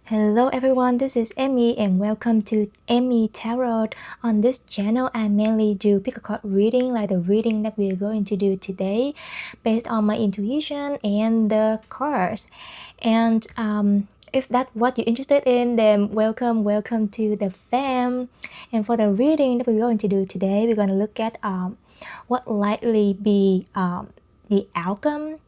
Hello everyone, this is Emmy and welcome to Emmy Tarot. On this channel, I mainly do pick a card reading like the reading that we're going to do today based on my intuition and the cards. And if that's what you're interested in, then welcome to the fam. And for the reading that we're going to do today, we're going to look at what likely be the outcome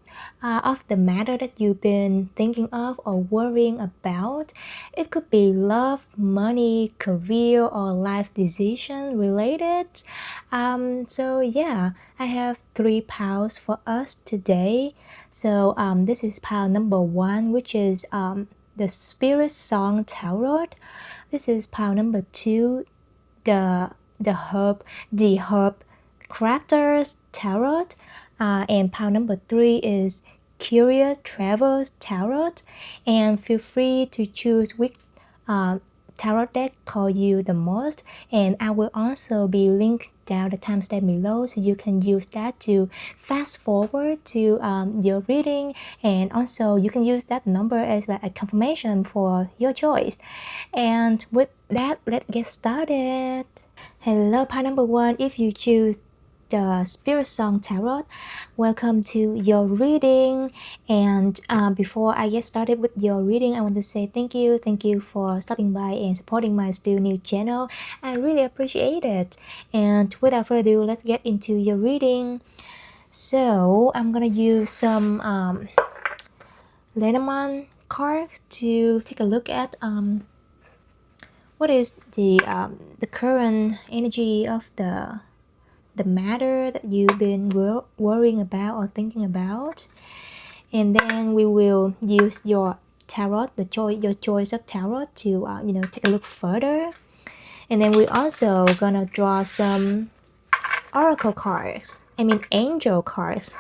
of the matter that you've been thinking of or worrying about. It could be love, money, career, or life decision related. So yeah, I have 3 piles for us today. So this is pile number 1, which is the Spirit Song Tarot. This is pile number 2, the herb crafters tarot, and pile number 3 is Curious Travels Tarot. And feel free to choose which tarot deck call you the most, and I will also be linked down the timestamp below so you can use that to fast forward to your reading, and also you can use that number as like a confirmation for your choice. And with that, let's get started. Hello, pile number 1. If you choose the Spirit Song Tarot, welcome to your reading. And before I get started with your reading, I want to say thank you for stopping by and supporting my still new channel. I really appreciate it. And without further ado, let's get into your reading. So I'm gonna use some Lenormand cards to take a look at what is the current energy of the matter that you've been worrying about or thinking about. And then we will use your tarot, your choice of tarot to take a look further. And then we're also gonna draw some oracle cards, angel cards,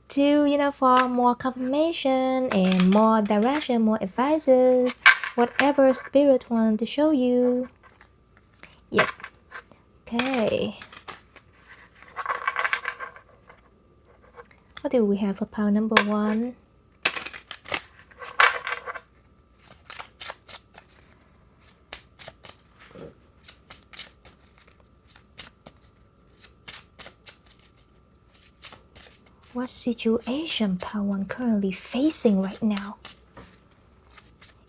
to for more confirmation and more direction, more advices, whatever spirit wants to show you. Yep. Okay. What do we have for pile number 1? What situation pile 1 currently facing right now?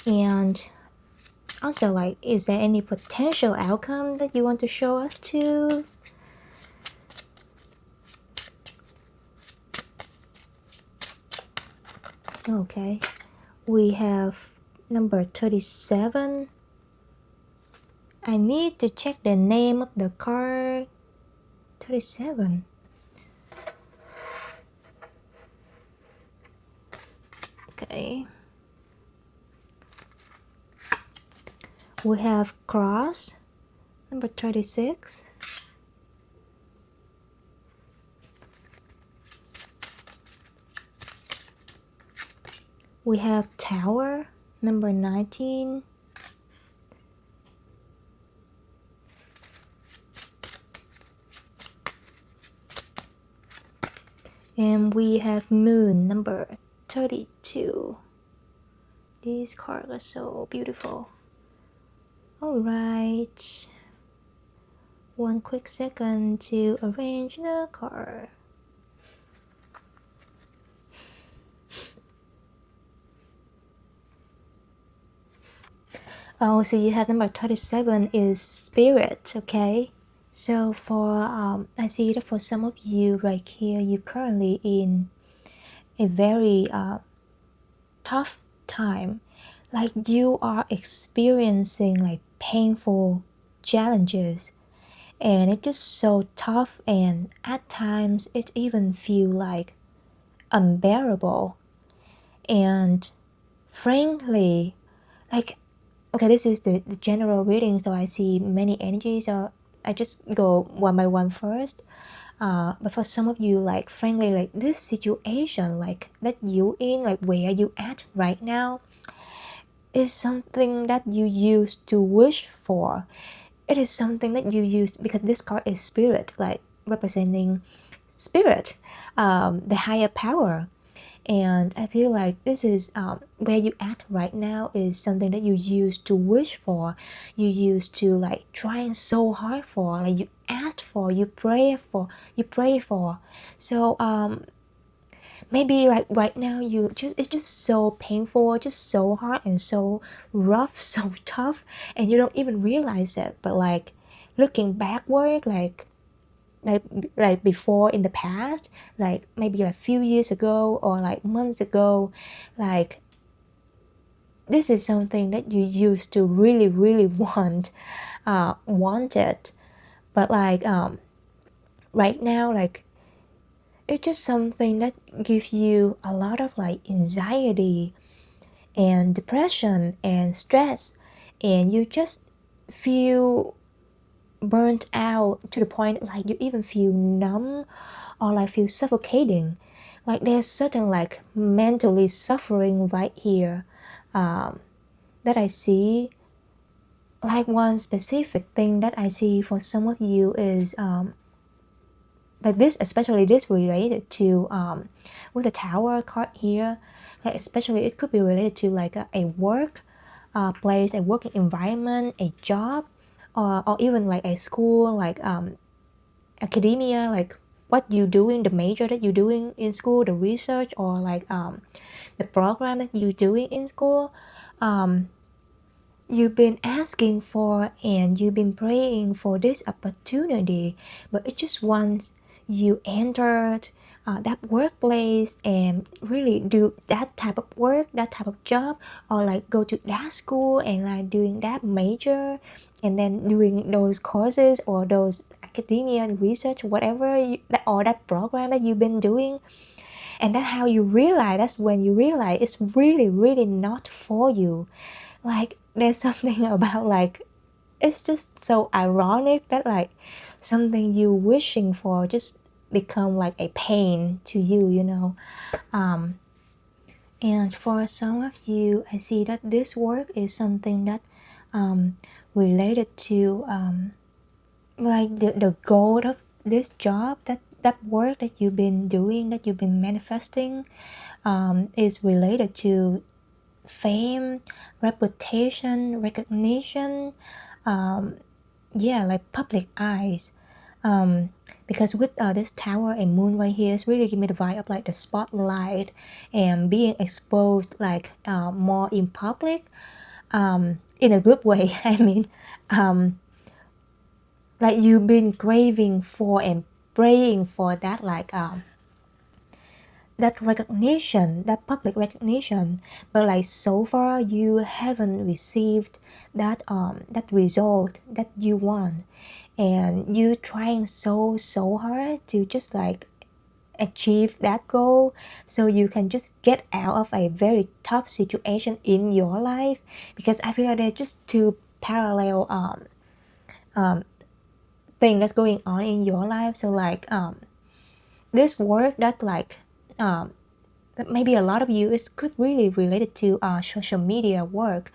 And also, like, is there any potential outcome that you want to show us too? Okay, we have number 37. I need to check the name of the card. 37. Okay. We have cross, number 36. We have tower, number 19. And we have moon, number 32. These cards are so beautiful. Alright. One quick second to arrange the card. Oh, so you have number 37 is spirit, okay? So for, I see that for some of you right here, you're currently in a very tough time. Like you are experiencing like painful challenges. And it's just so tough, and at times it even feel like unbearable. And frankly, like, okay, this is the general reading, so I see many energies, so I just go one by one first. But for some of you, like, frankly, like this situation, like that you in, like where you at right now, is something that you used to wish for. It is something that you use because this card is spirit, like representing spirit, the higher power. And I feel like this is where you at right now is something that you used to wish for, you used to like trying so hard for, like you asked for, you pray for. So maybe like right now it's just so painful, just so hard and so rough, so tough, and you don't even realize it. But like looking backward, like like before in the past, like maybe like few years ago or like months ago, like this is something that you used to really wanted. But like right now, like it's just something that gives you a lot of like anxiety and depression and stress, and you just feel burnt out to the point like you even feel numb or like feel suffocating. Like there's certain like mentally suffering right here that I see. Like one specific thing that I see for some of you is like this, especially this related to with the tower card here, like especially it could be related to like a work place, a working environment, a job, or even like a school, like academia, like what you doing, the major that you're doing in school, the research, or like the program that you're doing in school. You've been asking for and you've been praying for this opportunity, but it just once you entered that workplace and really do that type of work, that type of job, or like go to that school and like doing that major and then doing those courses or those academia research, whatever or that program that you've been doing, and that's how you realize, that's when you realize it's really not for you. Like there's something about like it's just so ironic that like something you wishing for just become like a pain to you, you know. And for some of you, I see that this work is something that related to like the goal of this job, that work that you've been doing, that you've been manifesting, is related to fame, reputation, recognition, yeah, like public eyes. Because with this tower and moon right here, it's really give me the vibe of like the spotlight and being exposed like more in public, in a good way. I mean, like you've been craving for and praying for that like that recognition, that public recognition, but like so far you haven't received that that result that you want, and you trying so hard to just like achieve that goal so you can just get out of a very tough situation in your life. Because I feel like they're just two parallel thing that's going on in your life. So like this work that like maybe a lot of you is could really related to social media work,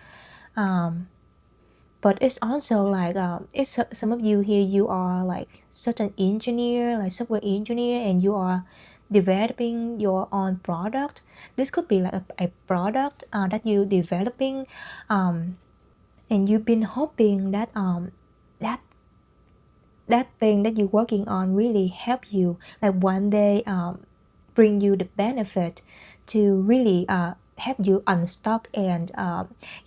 but it's also like if some of you here, you are like certain engineer, like software engineer, and you are developing your own product. This could be like a product that you developing, and you've been hoping that that that thing that you're working on really help you like one day bring you the benefit to really help you unstuck and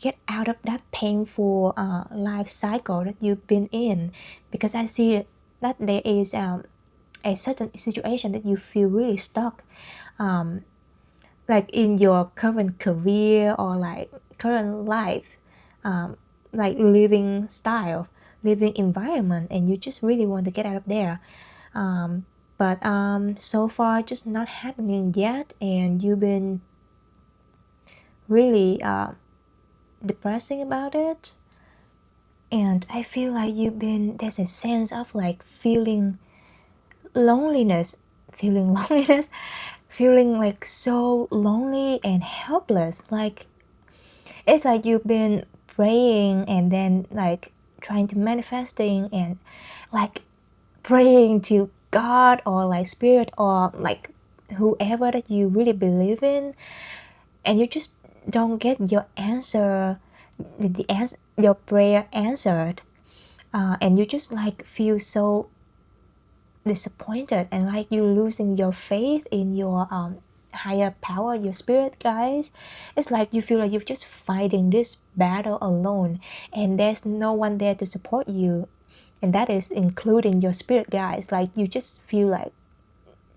get out of that painful life cycle that you've been in. Because I see that there is a certain situation that you feel really stuck, like in your current career or like current life, like living style, living environment, and you just really want to get out of there. But so far just not happening yet, and you've been really depressing about it. And I feel like there's a sense of like feeling loneliness, feeling like so lonely and helpless. Like it's like you've been praying and then like trying to manifesting and like praying to God or like spirit or like whoever that you really believe in, and you just don't get your answer, your prayer answered, and you just like feel so disappointed, and like you losing your faith in your higher power, your spirit guys. It's like you feel like you're just fighting this battle alone, and there's no one there to support you, and that is including your spirit guides. Like you just feel like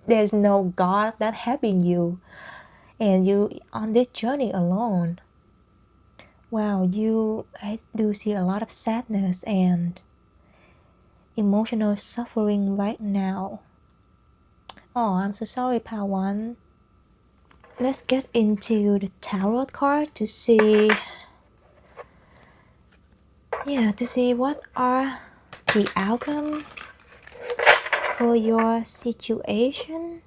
there's no God that helping you, and you on this journey alone. Wow, I do see a lot of sadness and emotional suffering right now. Oh, I'm so sorry, Pawan. Let's get into the tarot card to see, to see what are the outcome for your situation.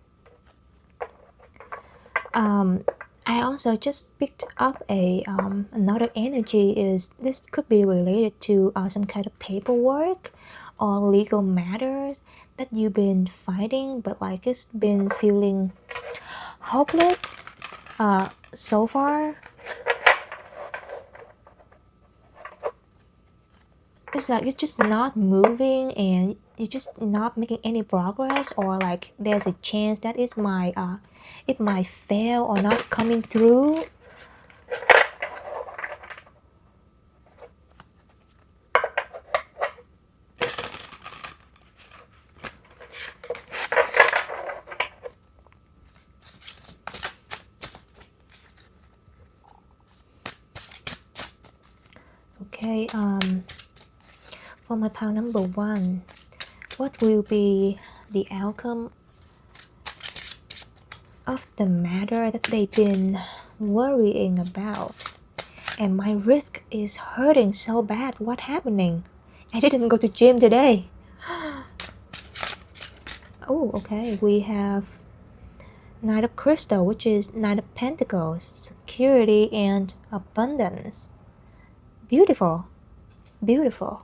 I also just picked up another energy. Is this could be related to some kind of paperwork or legal matters that you've been fighting, but like it's been feeling hopeless so far. It's like it's just not moving, and you're just not making any progress, or like there's a chance that it might fail or not coming through. Okay, for my pile number 1, what will be the outcome of the matter that they've been worrying about? And my wrist is hurting so bad. What happening? I didn't go to gym today. Oh, okay. We have Knight of Crystal, which is Knight of Pentacles, security and abundance. Beautiful. Beautiful.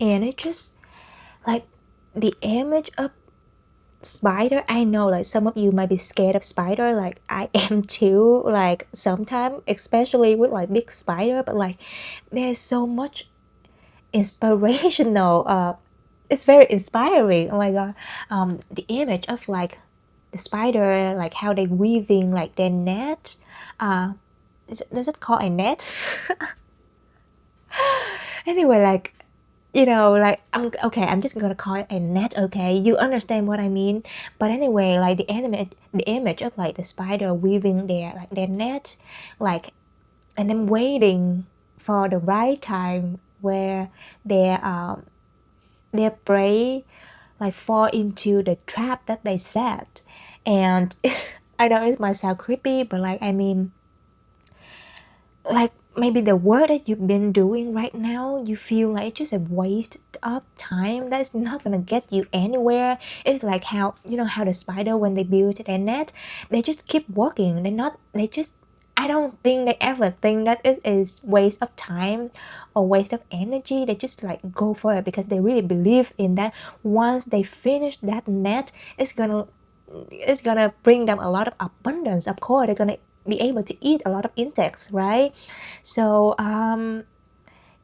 And it just like the image of spider. I know like some of you might be scared of spider, like I am too, like sometimes, especially with like big spider, but like there's so much inspirational, it's very inspiring. Oh my god. The image of like the spider, like how they weaving like their net, does it call a net? Anyway, like like I'm just gonna call it a net, okay? You understand what I mean? But anyway, like the image of like the spider weaving their net, like, and then waiting for the right time where their prey like fall into the trap that they set. And I know it might sound creepy, but like I mean, like maybe the work that you've been doing right now, you feel like it's just a waste of time that's not gonna get you anywhere. It's like how how the spider, when they build their net, they just keep working. I don't think they ever think that it is waste of time or waste of energy. They just like go for it because they really believe in that. Once they finish that net, it's gonna bring them a lot of abundance. Of course, they're gonna be able to eat a lot of insects, right? So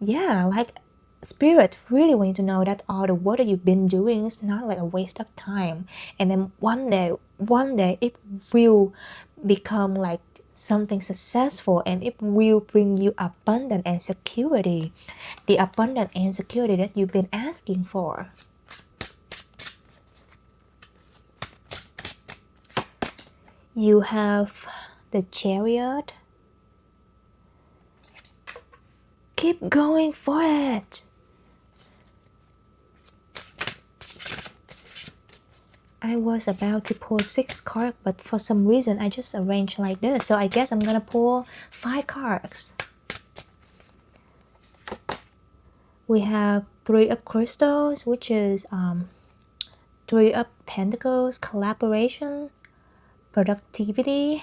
like spirit really want you to know that all the work that you've been doing is not like a waste of time, and then one day it will become like something successful, and it will bring you abundance and security, the abundance and security that you've been asking for. You have the Chariot. Keep going for it. I was about to pull 6 cards, but for some reason I just arranged like this. So I guess I'm gonna pull 5 cards. We have 3 of Crystals, which is 3 of Pentacles, collaboration, productivity.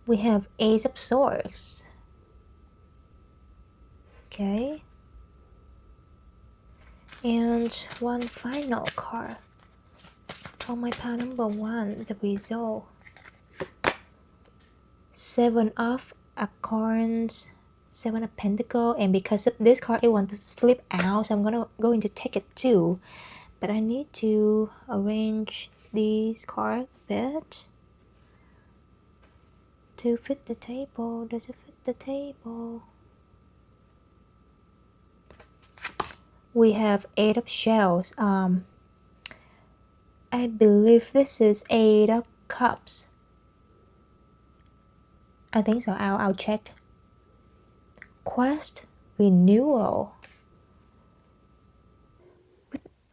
We have Ace of Swords. Okay. And one final card for my pile number 1, the result. 7 of Acorns, 7 of Pentacles, and because of this card it wants to slip out, so I'm going to take it too. But I need to arrange these cards a bit to fit the table. Does it fit the table? We have 8 of Shells. I believe this is 8 of Cups. I think so. I'll check. Quest renewal.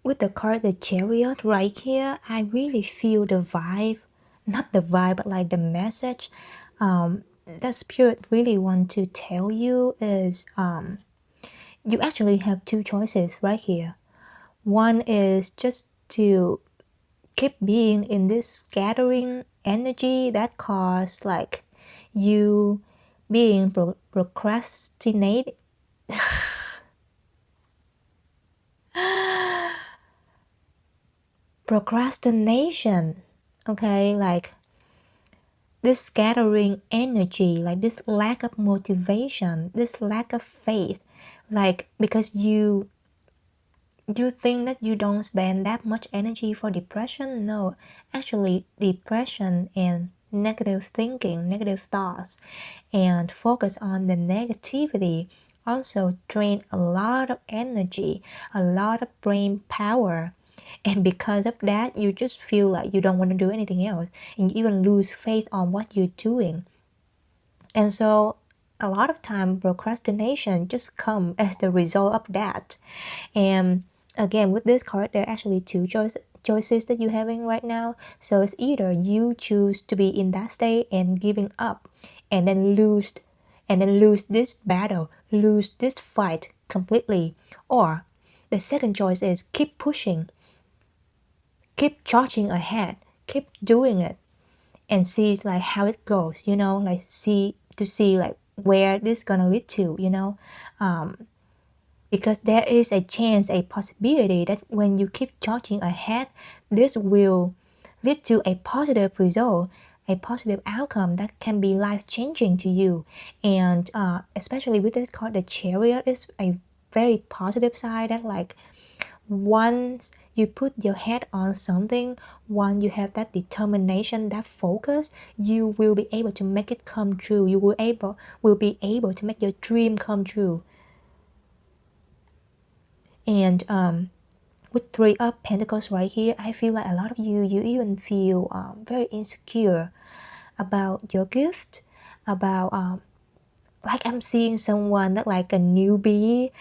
With the card the Chariot right here, I really feel the vibe. Not the vibe, but like the message. The spirit really want to tell you is you actually have 2 choices right here. One is just to keep being in this scattering energy that cause like you being procrastinate. Procrastination, okay, like this scattering energy, like this lack of motivation, this lack of faith, like because you think that you don't spend that much energy for depression. No, actually depression and negative thinking, negative thoughts, and focus on the negativity also drain a lot of energy, a lot of brain power. And because of that, you just feel like you don't want to do anything else, and you even lose faith on what you're doing. And so a lot of time procrastination just come as the result of that. And again, with this card, there are actually 2 choices that you're having right now. So it's either you choose to be in that state and giving up and then lose this battle, lose this fight completely, or the second choice is keep pushing, keep charging ahead, keep doing it, and see like how it goes, like see like where this gonna lead to, because there is a chance, a possibility that when you keep charging ahead, this will lead to a positive result, a positive outcome that can be life-changing to you. And especially with this card, the Chariot is a very positive side that like once you put your head on something, once you have that determination, that focus, you will be able to make it come true. You will be able to make your dream come true. And with 3 of Pentacles right here, I feel like a lot of you even feel very insecure about your gift, about like I'm seeing someone that like a newbie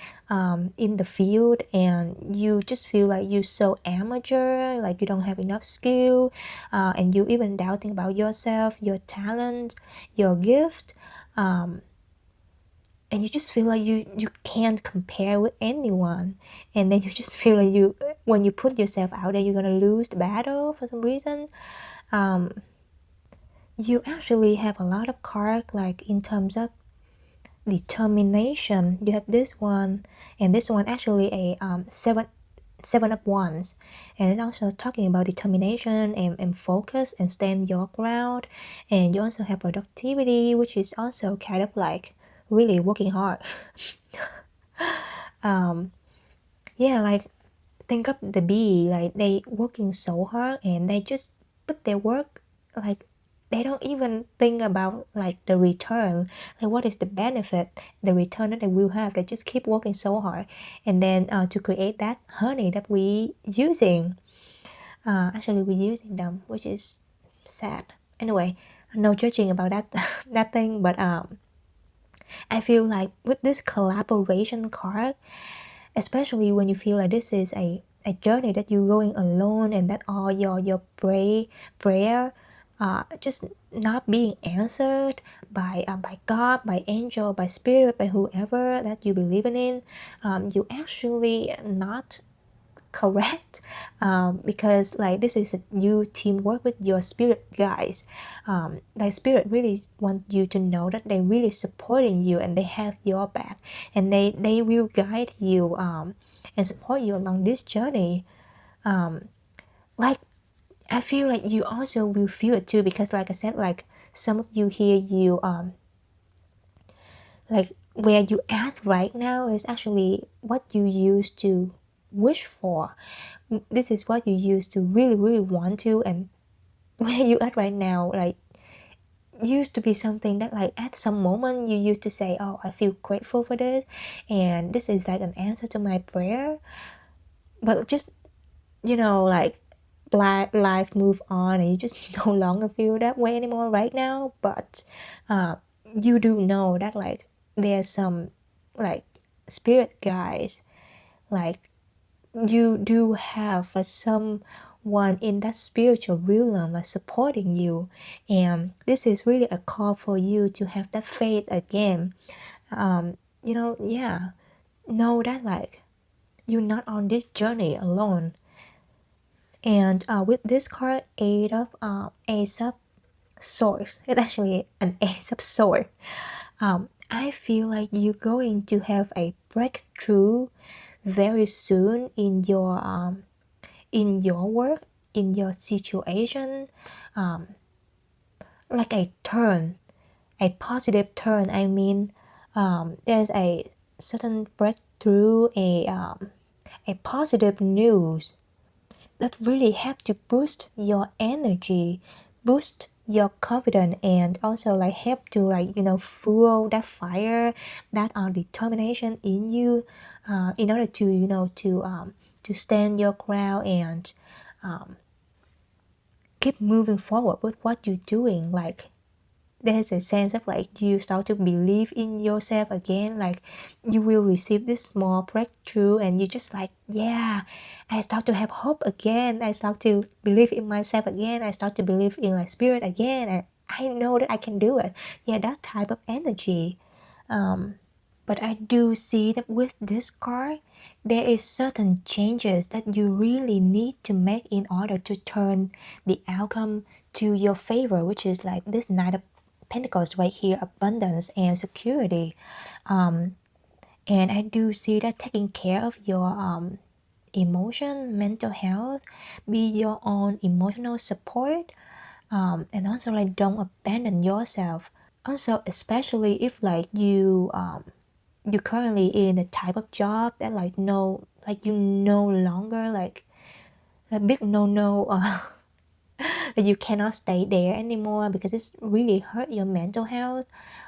in the field, and you just feel like you're so amateur, like you don't have enough skill, and you even doubting about yourself, your talent, your gift, and you just feel like you can't compare with anyone, and then you just feel like when you put yourself out there, you're gonna lose the battle for some reason. You actually have a lot of cards like in terms of determination. You have this one, and this one actually a seven of wands, and it's also talking about determination and focus and stand your ground. And you also have productivity, which is also kind of like really working hard. Yeah, like think of the bee, like they working so hard and they just put their work, like they don't even think about like the return, like what is the benefit, the return that they will have. They just keep working so hard, and then to create that honey that we using, actually we're using them, which is sad. Anyway, no judging about that that thing, but I feel like with this collaboration card, especially when you feel like this is a journey that you're going alone, and that all your prayer just not being answered by God, by angel, by spirit, by whoever that you believe in, you actually not correct, because like this is a new teamwork with your spirit guys. Like spirit really want you to know that they really supporting you and they have your back, and they will guide you and support you along this journey. Like I feel like you also will feel it too, because like I said, like some of you here, you like where you at right now is actually what you used to wish for. This is what you used to really want to, and where you at right now like used to be something that like at some moment you used to say, oh, I feel grateful for this, and this is like an answer to my prayer. But just, you know, like life move on and you just no longer feel that way anymore right now. But you do know that like there's some like spirit guides, like you do have someone in that spiritual realm like supporting you, and this is really a call for you to have that faith again. You know, yeah, know that like you're not on this journey alone. And with this card, Ace of Swords, it's actually an Ace of Swords. I feel like you're going to have a breakthrough very soon in your work, in your situation, like a turn, a positive turn. I mean, there's a certain breakthrough, a positive news that really help to boost your energy, boost your confidence, and also like help to like, you know, fuel that fire, that determination in you, in order to, you know, to stand your ground and keep moving forward with what you're doing. Like there's a sense of like you start to believe in yourself again, like you will receive this small breakthrough and you just like, yeah, I start to have hope again, I start to believe in myself again, I start to believe in my spirit again, and I know that I can do it. Yeah, that type of energy. But I do see that with this card, there is certain changes that you really need to make in order to turn the outcome to your favor, which is like this Knight of Pentacles right here, abundance and security. And I do see that taking care of your emotion, mental health, be your own emotional support, and also like don't abandon yourself. Also, especially if like you're currently in a type of job that like no, like you no longer like a big no that you cannot stay there anymore because it's really hurt your mental health.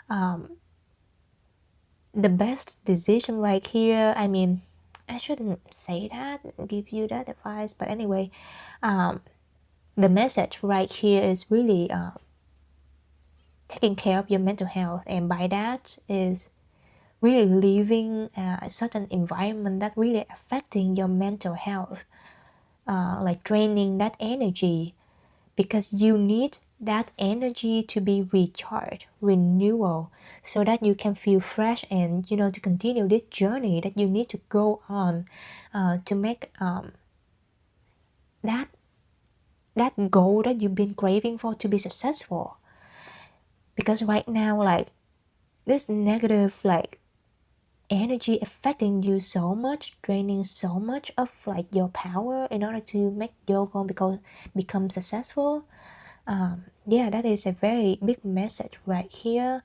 The best decision right here, I mean, I shouldn't say that, give you that advice, but anyway, the message right here is really taking care of your mental health, and by that is really living a certain environment that really affecting your mental health, like draining that energy, because you need that energy to be recharged, renewal, so that you can feel fresh and, you know, to continue this journey that you need to go on, to make that goal that you've been craving for to be successful. Because right now, like this negative like energy affecting you so much, draining so much of like your power in order to make your goal become successful. Yeah, that is a very big message right here.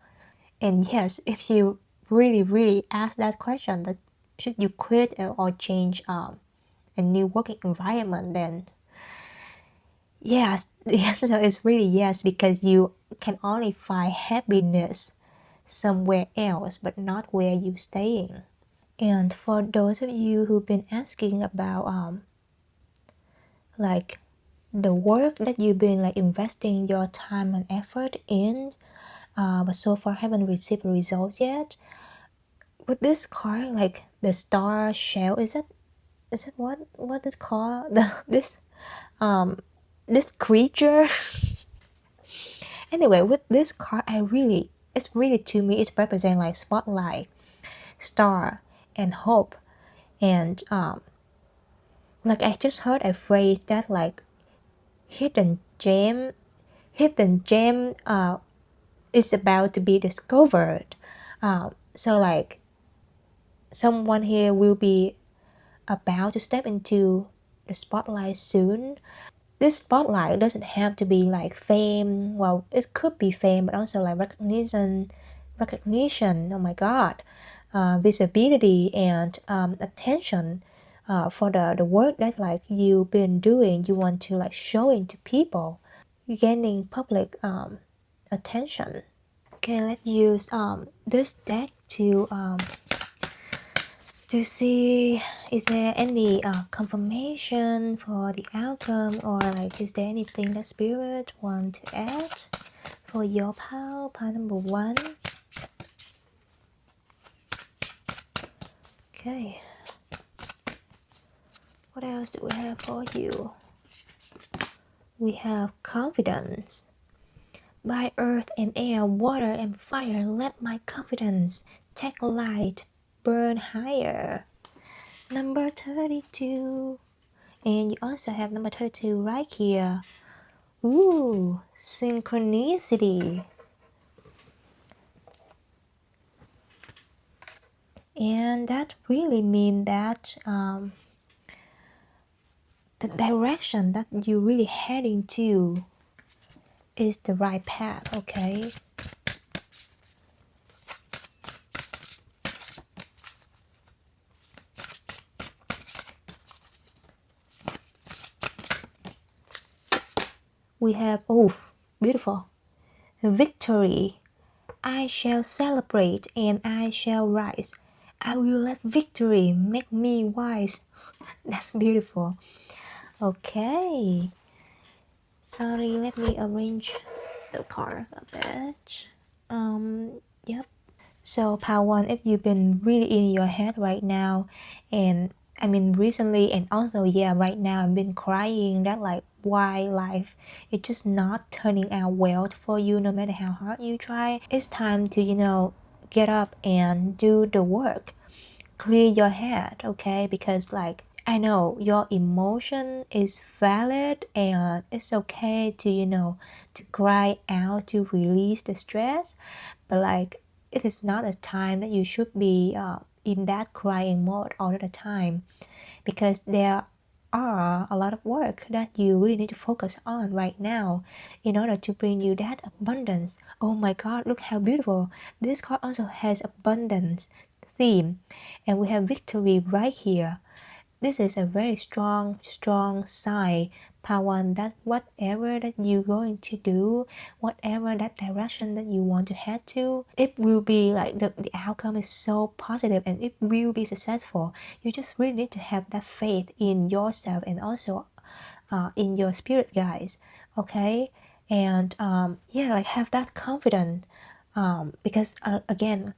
And yes, if you really ask that question, that should you quit or change a new working environment, then yes, the answer is really yes, because you can only find happiness somewhere else but not where you're staying. And for those of you who've been asking about like the work that you've been like investing your time and effort in, but so far haven't received results yet, with this card, like the star shell, is it what is called, this creature Anyway, with this card, it's really, to me, it represents like spotlight, star, and hope. And like I just heard a phrase that like hidden gem is about to be discovered. So like someone here will be about to step into the spotlight soon. This spotlight doesn't have to be like fame. Well, it could be fame, but also like recognition. Oh my God, visibility and attention for the work that like you've been doing. You want to like show it to people. You're gaining public attention. Okay, let's use this deck to see is there any confirmation for the outcome, or like is there anything that spirit want to add for your pile number 1. Okay, what else do we have for you? We have confidence. By earth and air, water and fire, let my confidence take light, burn higher. Number 32. And you also have number 32 right here. Ooh, synchronicity. And that really means that the direction that you're really heading to is the right path, okay? We have, oh, beautiful. Victory. I shall celebrate and I shall rise. I will let victory make me wise. That's beautiful. Okay. Sorry, let me arrange the card a bit. Yep. So part 1, if you've been really in your head right now, and I mean recently, and also right now I've been crying that like why life is just not turning out well for you no matter how hard you try. It's time to get up and do the work. Clear your head, okay? Because like I know your emotion is valid and it's okay to cry out to release the stress, but like it is not a time that you should be in that crying mode all the time, because there are a lot of work that you really need to focus on right now in order to bring you that abundance. Oh my God, look how beautiful. This card also has abundance theme, and we have victory right here. This is a very strong sign, part 1, that whatever that you're going to do, whatever that direction that you want to head to, it will be like the outcome is so positive and it will be successful. You just really need to have that faith in yourself and also in your spirit guides, okay? And like have that confidence, because again,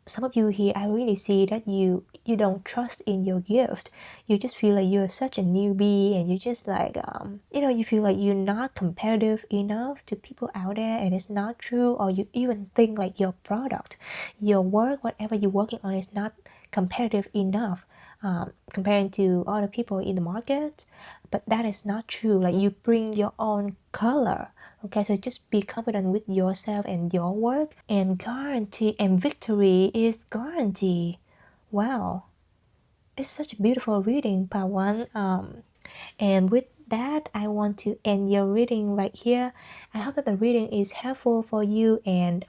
some of you here, I really see that you don't trust in your gift. You just feel like you're such a newbie, and you just like you feel like you're not competitive enough to people out there, and it's not true. Or you even think like your product, your work, whatever you're working on is not competitive enough comparing to other people in the market. But that is not true. Like you bring your own color. Okay, so just be confident with yourself and your work, and guarantee, and victory is guarantee. Wow, it's such a beautiful reading, part 1. And with that, I want to end your reading right here. I hope that the reading is helpful for you, and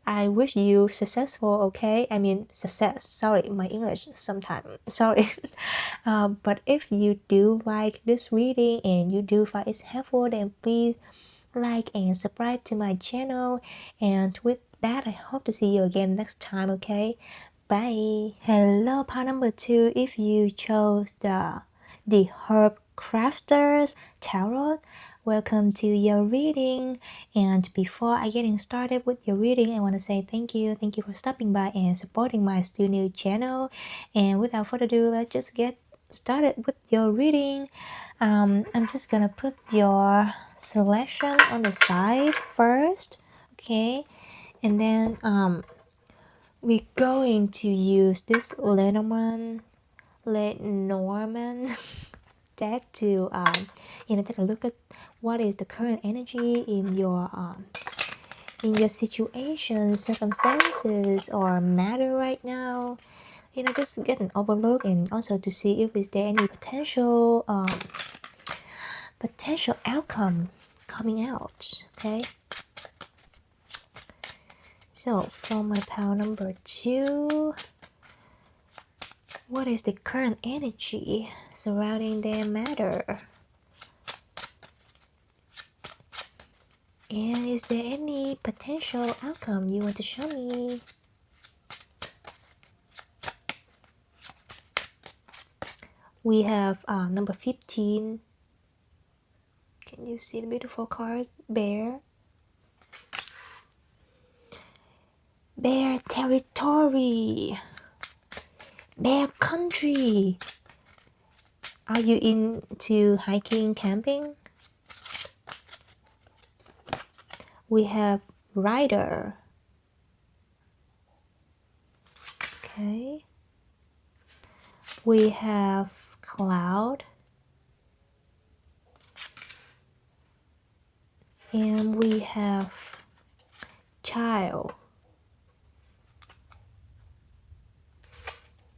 I wish you successful, okay? I mean, success. Sorry, my English sometimes. Sorry. But if you do like this reading and you do find it helpful, then please like and subscribe to my channel. And with that, I hope to see you again next time, okay? Bye. Hello, part number 2. If you chose the Herb Crafters Tarot, welcome to your reading. And before I getting started with your reading, I want to say thank you for stopping by and supporting my still new channel. And without further ado, let's just get started with your reading. I'm just gonna put your selection on the side first, okay? And then we're going to use this Lenormand deck to take a look at what is the current energy in your situation, circumstances, or matter right now. Just get an overlook, and also to see if is there any potential outcome coming out. Okay. So for my pile number 2, what is the current energy surrounding their matter? And is there any potential outcome you want to show me? We have number 15. Can you see the beautiful card? Bear. Bear territory. Bear country. Are you into hiking, camping? We have rider. Okay. We have cloud. And we have child.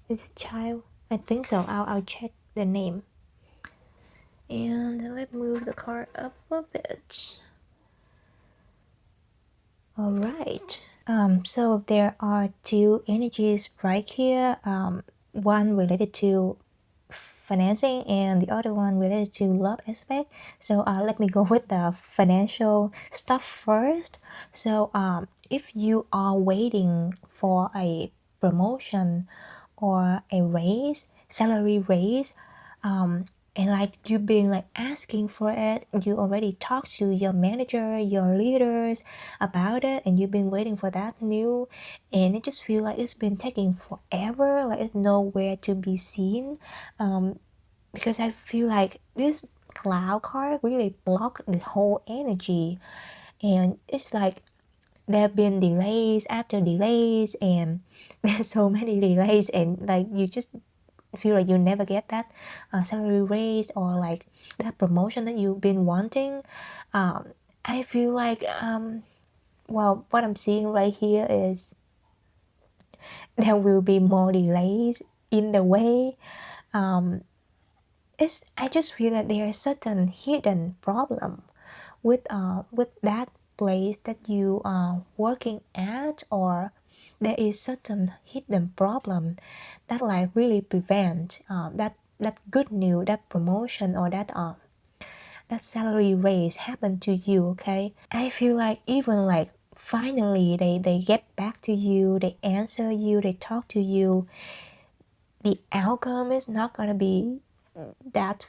Is it child? I think so. I'll check the name. And let's move the card up a bit. All right. So there are 2 energies right here. One related to financing and the other one related to love aspect. So let me go with the financial stuff first. So if you are waiting for a promotion or a raise, salary raise, and like you've been like asking for it, you already talked to your manager, your leaders about it, and you've been waiting for that new, and it just feel like it's been taking forever, like it's nowhere to be seen, because I feel like this cloud card really blocked the whole energy, and it's like there have been delays after delays, and there's so many delays, and like you just feel like you never get that salary raise or like that promotion that you've been wanting. I feel like well, what I'm seeing right here is there will be more delays in the way. I just feel that there is certain hidden problem with that place that you are working at, or there is certain hidden problem that like really prevent that good news, that promotion, or that salary raise happen to you. Okay, I feel like even like finally they get back to you, they answer you, they talk to you, the outcome is not gonna be that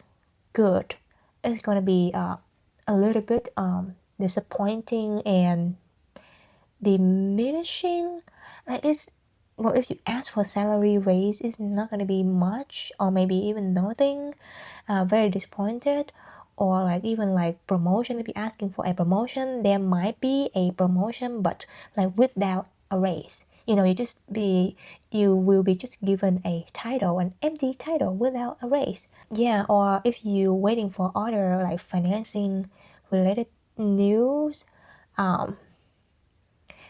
good. It's gonna be a little bit disappointing and diminishing. Like it's, well, if you ask for salary raise, it's not gonna be much, or maybe even nothing. Very disappointed. Or like even like promotion, if you're asking for a promotion, there might be a promotion, but like without a raise. You will be just given a title, an empty title without a raise. Yeah, or if you're waiting for other like financing related news,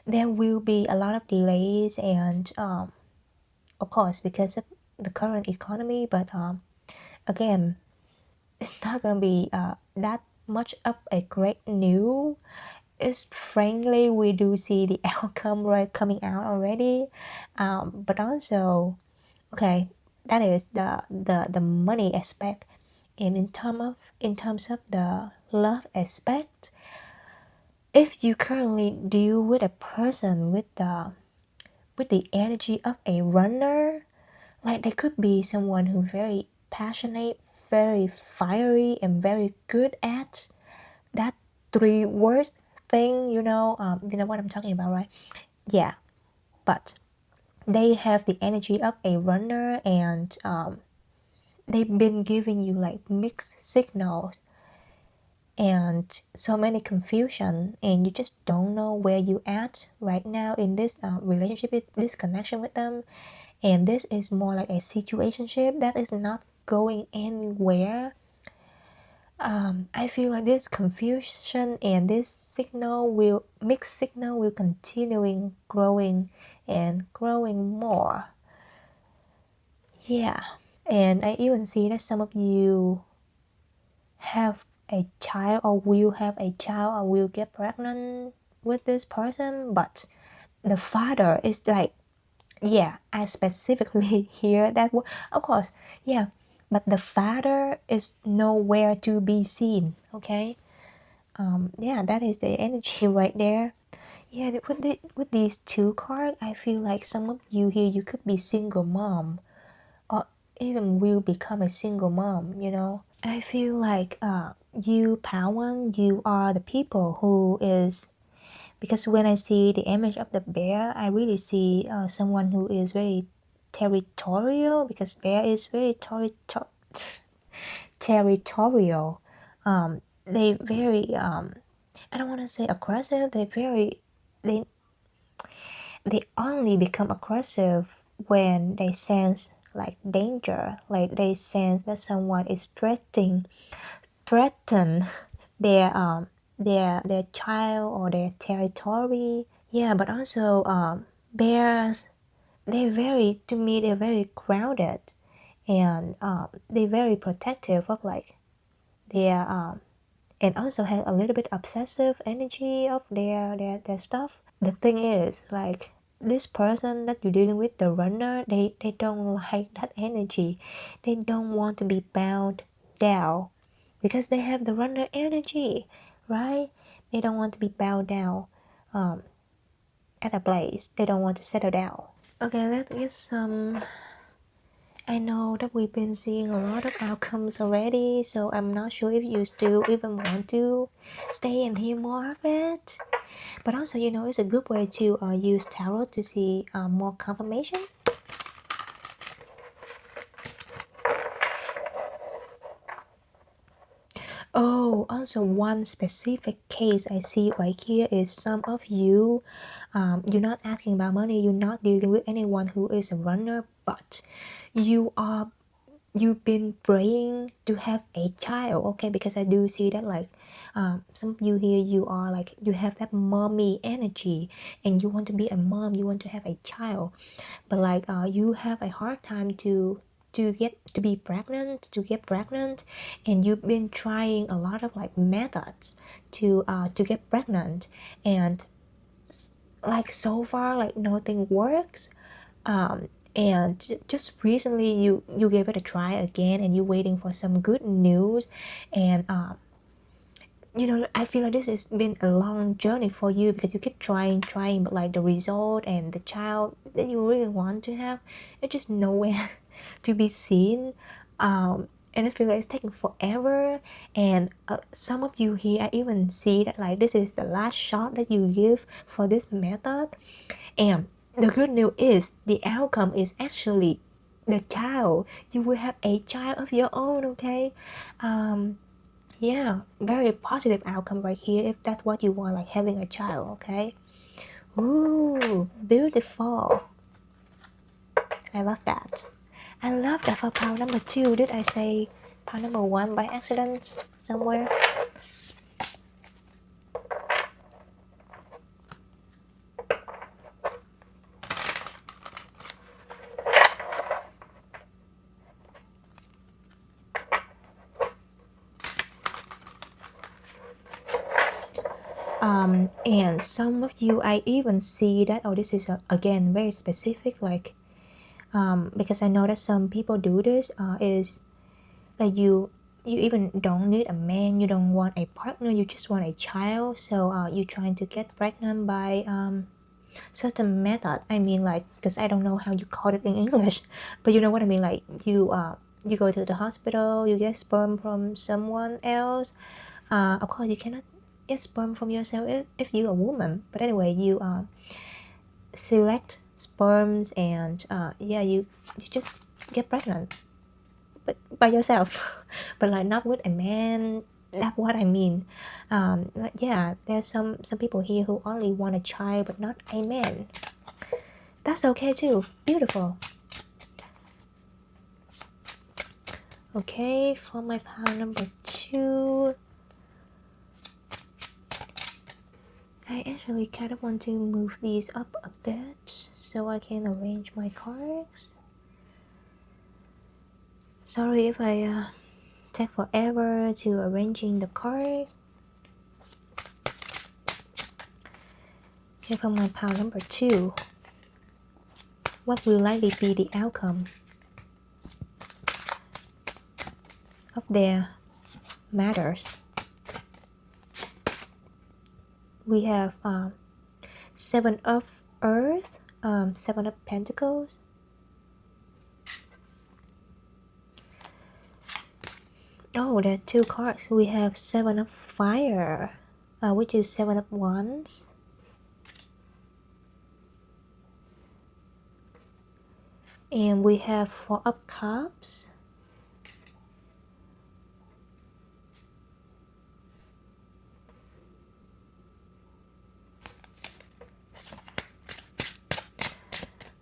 there will be a lot of delays, and of course because of the current economy, but again, it's not gonna be that much of a great news. It's frankly, we do see the outcome right coming out already, but also, okay, that is the money aspect, and in terms of the love aspect, if you currently deal with a person with the energy of a runner, like they could be someone who's very passionate, very fiery, and very good at that 3 words thing, you know what I'm talking about, right? Yeah, but they have the energy of a runner, and they've been giving you like mixed signals and so many confusion, and you just don't know where you at right now in this relationship, this connection with them. And this is more like a situationship that is not going anywhere. I feel like this confusion and this mixed signal will continuing growing and growing more. Yeah. And I even see that some of you have a child or will have a child or will get pregnant with this person, but the father is like, yeah, I specifically hear that word. Of course, yeah, but the father is nowhere to be seen. Okay, yeah, that is the energy right there. Yeah, with these two cards, I feel like some of you here, you could be single mom, or even will become a single mom. You know, I feel like you Pawan, you are the people who is, because when I see the image of the bear, I really see someone who is very territorial, because bear is very territorial. They very I don't want to say aggressive. They they only become aggressive when they sense like danger, like they sense that someone is threaten their child or their territory. Yeah, but also bears, to me they're very grounded, and they're very protective of like their and also have a little bit obsessive energy of their stuff. The thing is, like, this person that you're dealing with, the runner, they don't like that energy. They don't want to be bound down because they have the runner energy, right? They don't want to be bound down at a place. They don't want to settle down. Okay, let's get some. I know that we've been seeing a lot of outcomes already, so I'm not sure if you still even want to stay and hear more of it. But also, you know, it's a good way to use tarot to see more confirmation. Oh, also one specific case I see right here is some of you, you're not asking about money, you're not dealing with anyone who is a runner, but you've been praying to have a child, okay? Because I do see that like some of you here, you are like, you have that mommy energy and you want to be a mom, you want to have a child, but like you have a hard time to get pregnant, and you've been trying a lot of like methods to get pregnant, and like so far like nothing works. And just recently you gave it a try again, and you're waiting for some good news. And you know, I feel like this has been a long journey for you, because you keep trying, but like the result and the child that you really want to have, it's just nowhere to be seen. And I feel like it's taking forever. And some of you here, I even see that like this is the last shot that you give for this method. And the good news is the outcome is actually the child. You will have a child of your own, okay? Yeah, very positive outcome right here if that's what you want, like having a child, okay? Ooh, beautiful. I love that. I love that for pile number 2. Did I say pile number 1 by accident somewhere? And some of you, I even see that, oh, this is again very specific, like because I know that some people do this, is that you even don't need a man, you don't want a partner, you just want a child. So you're trying to get pregnant by certain method. I mean, like, because I don't know how you call it in English, but you know what I mean. Like you go to the hospital, you get sperm from someone else. Of course, you cannot get sperm from yourself if you're a woman. But anyway, you select sperms, and yeah, you just get pregnant. but by yourself. But like not with a man. That's what I mean. Yeah, there's some people here who only want a child but not a man. That's okay too. Beautiful. Okay, for my pile number 2, I actually kind of want to move these up a bit so I can arrange my cards. Sorry if I take forever to arranging the card. Okay, for my pile number 2, what will likely be the outcome of their matters? We have 7 of Earth, 7 of Pentacles, oh, there are 2 cards. We have 7 of Fire, which is 7 of Wands, and we have 4 of Cups,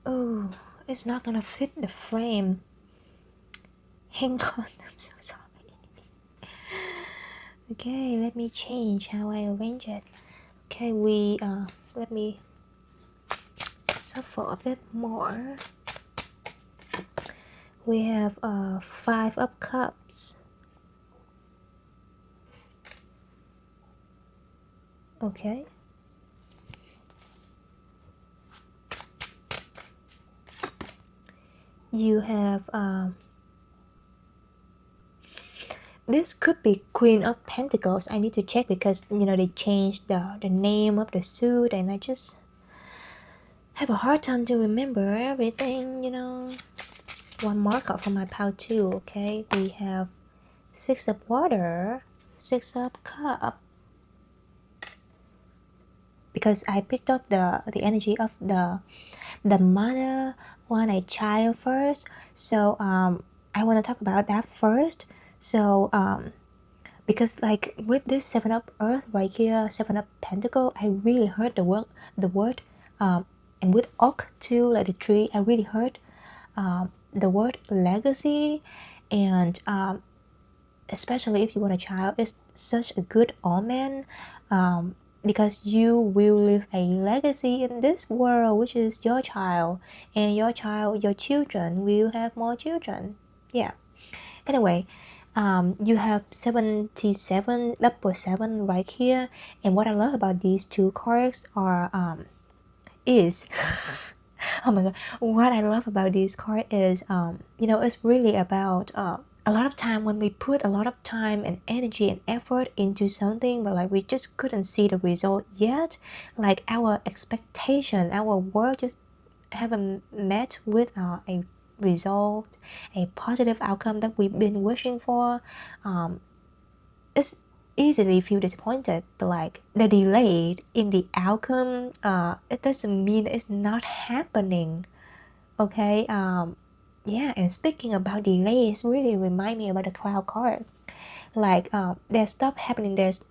oh, it's not gonna fit the frame. Hang on, I'm so sorry. Okay, let me change how I arrange it. Okay, let me shuffle a bit more. We have 5 of Cups. Okay. You have this could be Queen of Pentacles. I need to check because they changed the name of the suit, and I just have a hard time to remember everything. One marker for my pile 2. Okay, we have 6 of Water, 6 of Cup, because I picked up the energy of the mother want a child first. So I want to talk about that first. So because like with this 7 of Earth right here, 7 of Pentacle, I really heard the word and with Oak too, like the tree, I really heard the word legacy. And especially if you want a child, it's such a good omen, because you will leave a legacy in this world, which is your child, and your children will have more children. Yeah. Anyway, you have 77 double 7 right here, and what I love about these 2 cards are is oh my god, what I love about this card is it's really about a lot of time when we put a lot of time and energy and effort into something, but like we just couldn't see the result yet, like our expectation, our work just haven't met with a result, a positive outcome that we've been wishing for. It's easily feel disappointed, but like the delay in the outcome, it doesn't mean it's not happening. Okay. Yeah, and speaking about delays, really remind me about the Cloud card. Like there's stuff happening. There's,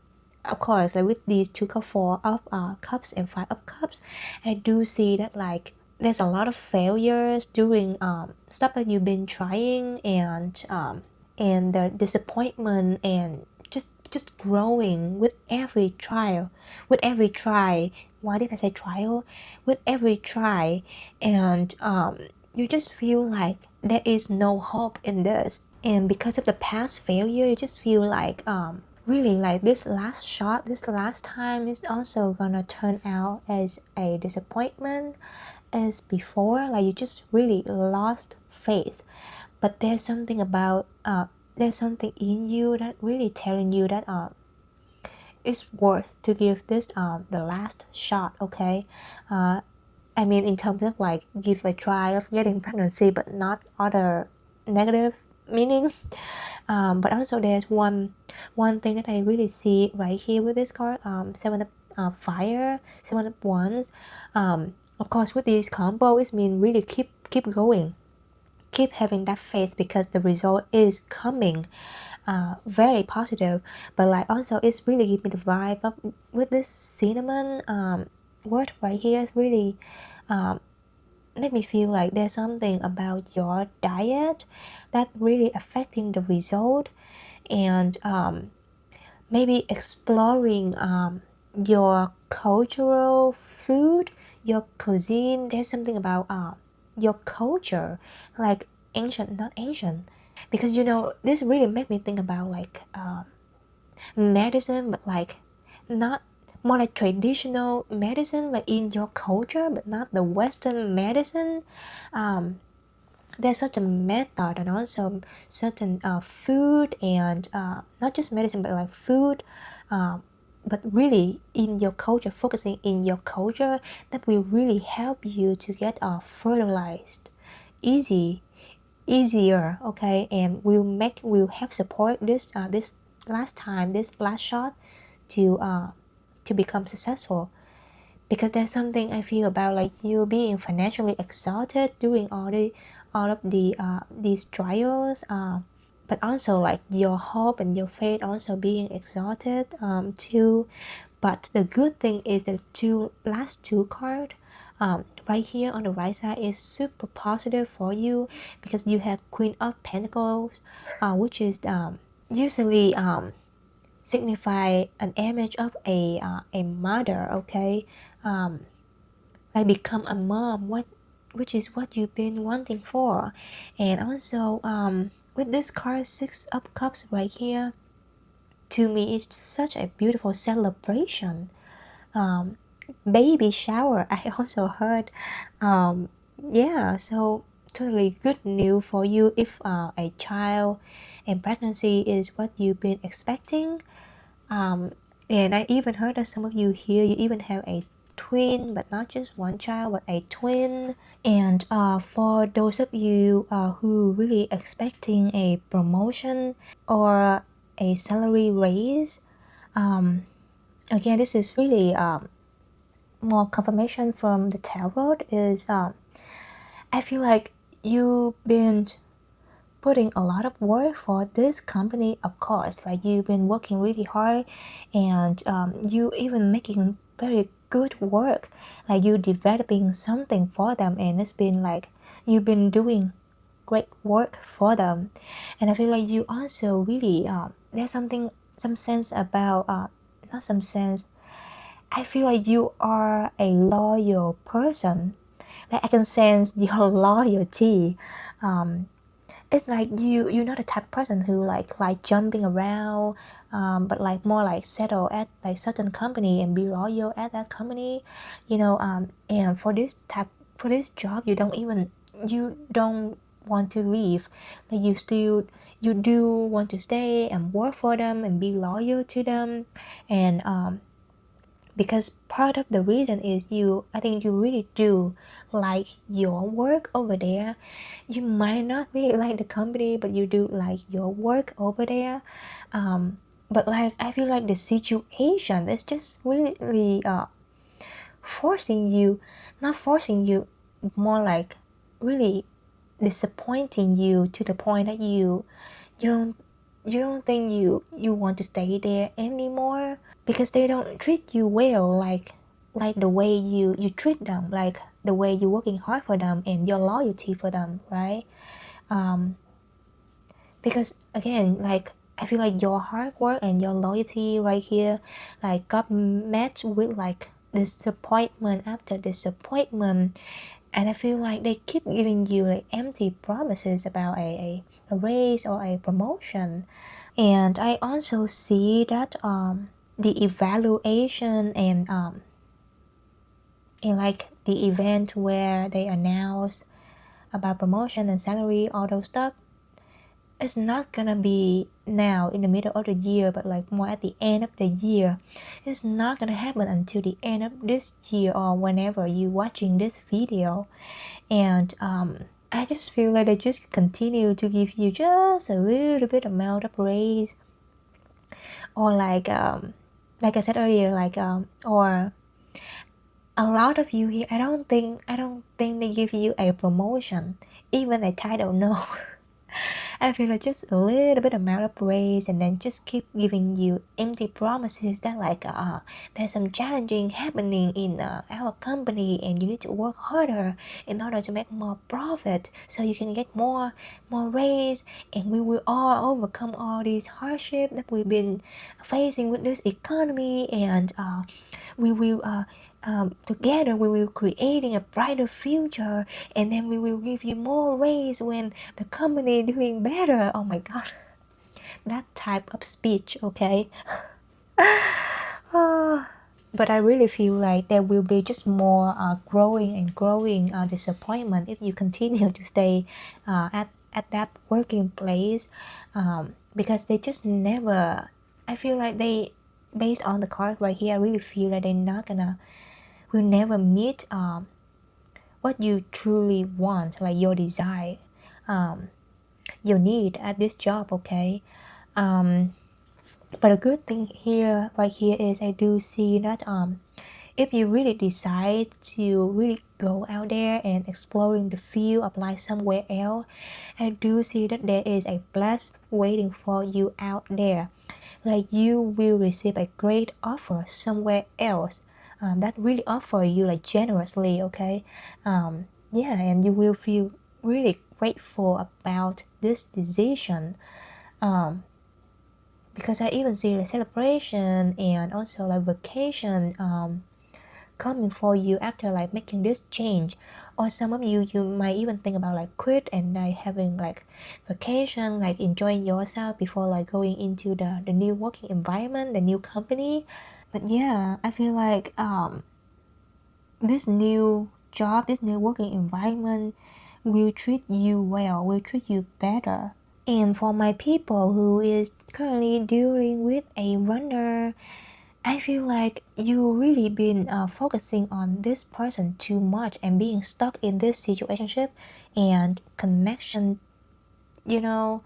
of course, like with these 2 cup 4 of cups and 5 of cups, I do see that like there's a lot of failures during stuff that you've been trying, and the disappointment, and just growing with every trial, with every try. Why did I say trial? With every try, and you just feel like there is no hope in this, and because of the past failure, you just feel like really like this last shot, this last time is also gonna turn out as a disappointment as before. Like you just really lost faith, but there's something about there's something in you that really telling you that it's worth to give this the last shot. Okay, I mean in terms of like give a try of getting pregnancy, but not other negative meaning. But also there's one thing that I really see right here with this card, 7 of Fire, 7 of Wands. Of course with this combo it means really keep going, keep having that faith because the result is coming very positive. But like also it's really give me the vibe of with this cinnamon word right here is really make me feel like there's something about your diet that really affecting the result, and maybe exploring your cultural food, your cuisine. There's something about your culture, like ancient, not ancient, because this really made me think about like medicine, but like not more like traditional medicine, like in your culture, but not the Western medicine. There's such a method and also certain food and not just medicine, but like food. But really in your culture, focusing in your culture, that will really help you to get fertilized easier, okay, and will help support this this last shot to become successful. Because there's something I feel about like you being financially exhausted during all of these trials, but also like your hope and your faith also being exhausted too. But the good thing is the last two cards right here on the right side is super positive for you, because you have Queen of Pentacles, which is usually signify an image of a mother, okay, like become a mom, which is what you've been wanting for. And also with this card Six of Cups right here, to me it's such a beautiful celebration, baby shower. I also heard, yeah, so totally good news for you if a child and pregnancy is what you've been expecting. And I even heard that some of you here, you even have a twin, but not just one child, but a twin. And for those of you who really expecting a promotion or a salary raise, again, this is really more confirmation from the tarot is I feel like you've been putting a lot of work for this company, of course, like you've been working really hard, and you even making very good work, like you developing something for them, and it's been like you've been doing great work for them. And I feel like you also really there's some sense about not some sense, I feel like you are a loyal person, like I can sense your loyalty. It's like you're not the type of person who like jumping around, but like more like settle at like certain company and be loyal at that company, and for this job you don't want to leave, like you do want to stay and work for them and be loyal to them. And because part of the reason is I think you really do like your work over there. You might not really like the company, but you do like your work over there. But like I feel like the situation is just really forcing you, not forcing you, more like really disappointing you to the point that you don't think you want to stay there anymore, because they don't treat you well, like the way you treat them, like the way you're working hard for them and your loyalty for them, right? Because again, like I feel like your hard work and your loyalty right here like got met with like disappointment after disappointment. And I feel like they keep giving you like empty promises about a raise or a promotion. And I also see that the evaluation and like the event where they announce about promotion and salary, all those stuff, it's not gonna be now in the middle of the year, but like more at the end of the year. It's not gonna happen until the end of this year or whenever you're watching this video. And I just feel like they just continue to give you just a little bit amount of raise, or like I said earlier, like or a lot of you here, I don't think they give you a promotion. even a title, no. I feel like just a little bit amount of praise and then just keep giving you empty promises that like there's some challenging happening in our company and you need to work harder in order to make more profit so you can get more raise, and we will all overcome all these hardships that we've been facing with this economy, and we will together we will creating a brighter future, and then we will give you more raise when the company doing better. Oh my god, that type of speech, okay. But I really feel like there will be just more growing and growing disappointment if you continue to stay at that working place, because they just never, I feel like they, based on the card right here, I really feel like they're not gonna, will never meet what you truly want, like your desire, your need at this job, okay. But a good thing here, right here, is I do see that if you really decide to really go out there and exploring the field, apply somewhere else, I do see that there is a blessed waiting for you out there. Like you will receive a great offer somewhere else that really offer you like generously, okay. Yeah, and you will feel really grateful about this decision, because I even see the celebration and also like vacation coming for you after like making this change. Or some of you might even think about like quit and like having like vacation, like enjoying yourself before like going into the new working environment, the new company. But yeah, I feel like this new job, this new working environment will treat you well, will treat you better. And for my people who is currently dealing with a runner, I feel like you really been focusing on this person too much and being stuck in this situationship and connection, you know,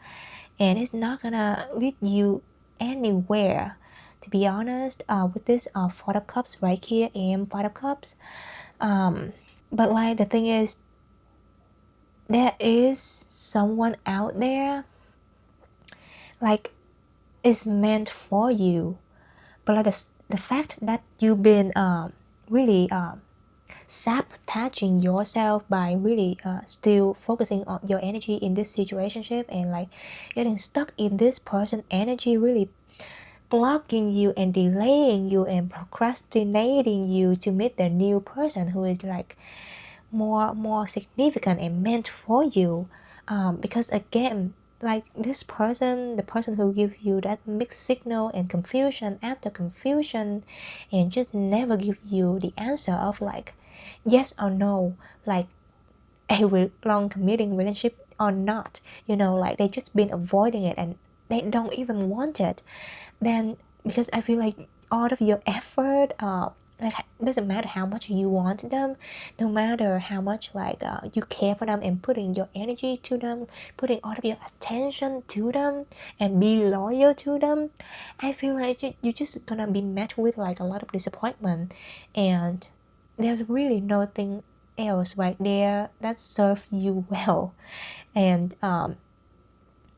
and it's not gonna lead you anywhere. To be honest, with this Four of Cups right here and Five of Cups, but like the thing is, there is someone out there, like it's meant for you, but like the fact that you've been really sabotaging yourself by really still focusing on your energy in this situationship and like getting stuck in this person energy, really blocking you and delaying you and procrastinating you to meet the new person who is like more significant and meant for you, because again, like this person, the person who gives you that mixed signal and confusion after confusion, and just never give you the answer of like yes or no, like a long committing relationship or not, you know, like they just been avoiding it and they don't even want it. Then because I feel like all of your effort like doesn't matter how much you want them, no matter how much like you care for them and putting your energy to them, putting all of your attention to them and be loyal to them, I feel like you just gonna be met with like a lot of disappointment, and there's really nothing else right there that serves you well. And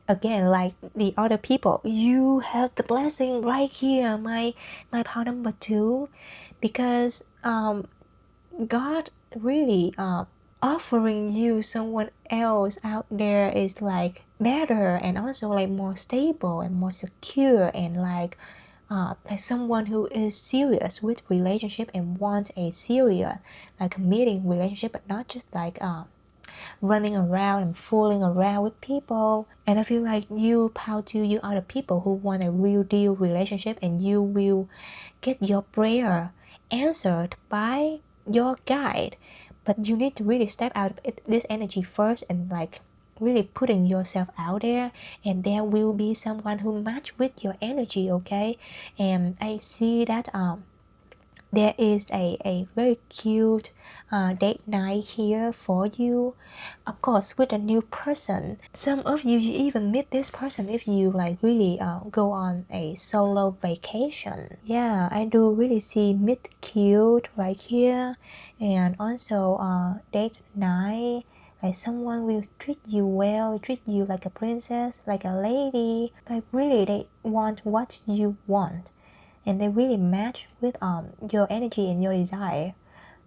again, like the other people, you have the blessing right here, my power number 2, because God really offering you someone else out there is like better and also like more stable and more secure, and like someone who is serious with relationship and want a serious like committing relationship, but not just like running around and fooling around with people. And I feel like you, Pao 2, you are the people who want a real deal relationship, and you will get your prayer answered by your guide. But you need to really step out of this energy first and like really putting yourself out there, and there will be someone who match with your energy, okay. And I see that there is a very cute date night here for you, of course with a new person. Some of you even meet this person if you like really go on a solo vacation. Yeah, I do really see meet cute right here, and also date night like someone will treat you well, treat you like a princess, like a lady. Like really they want what you want, and they really match with your energy and your desire,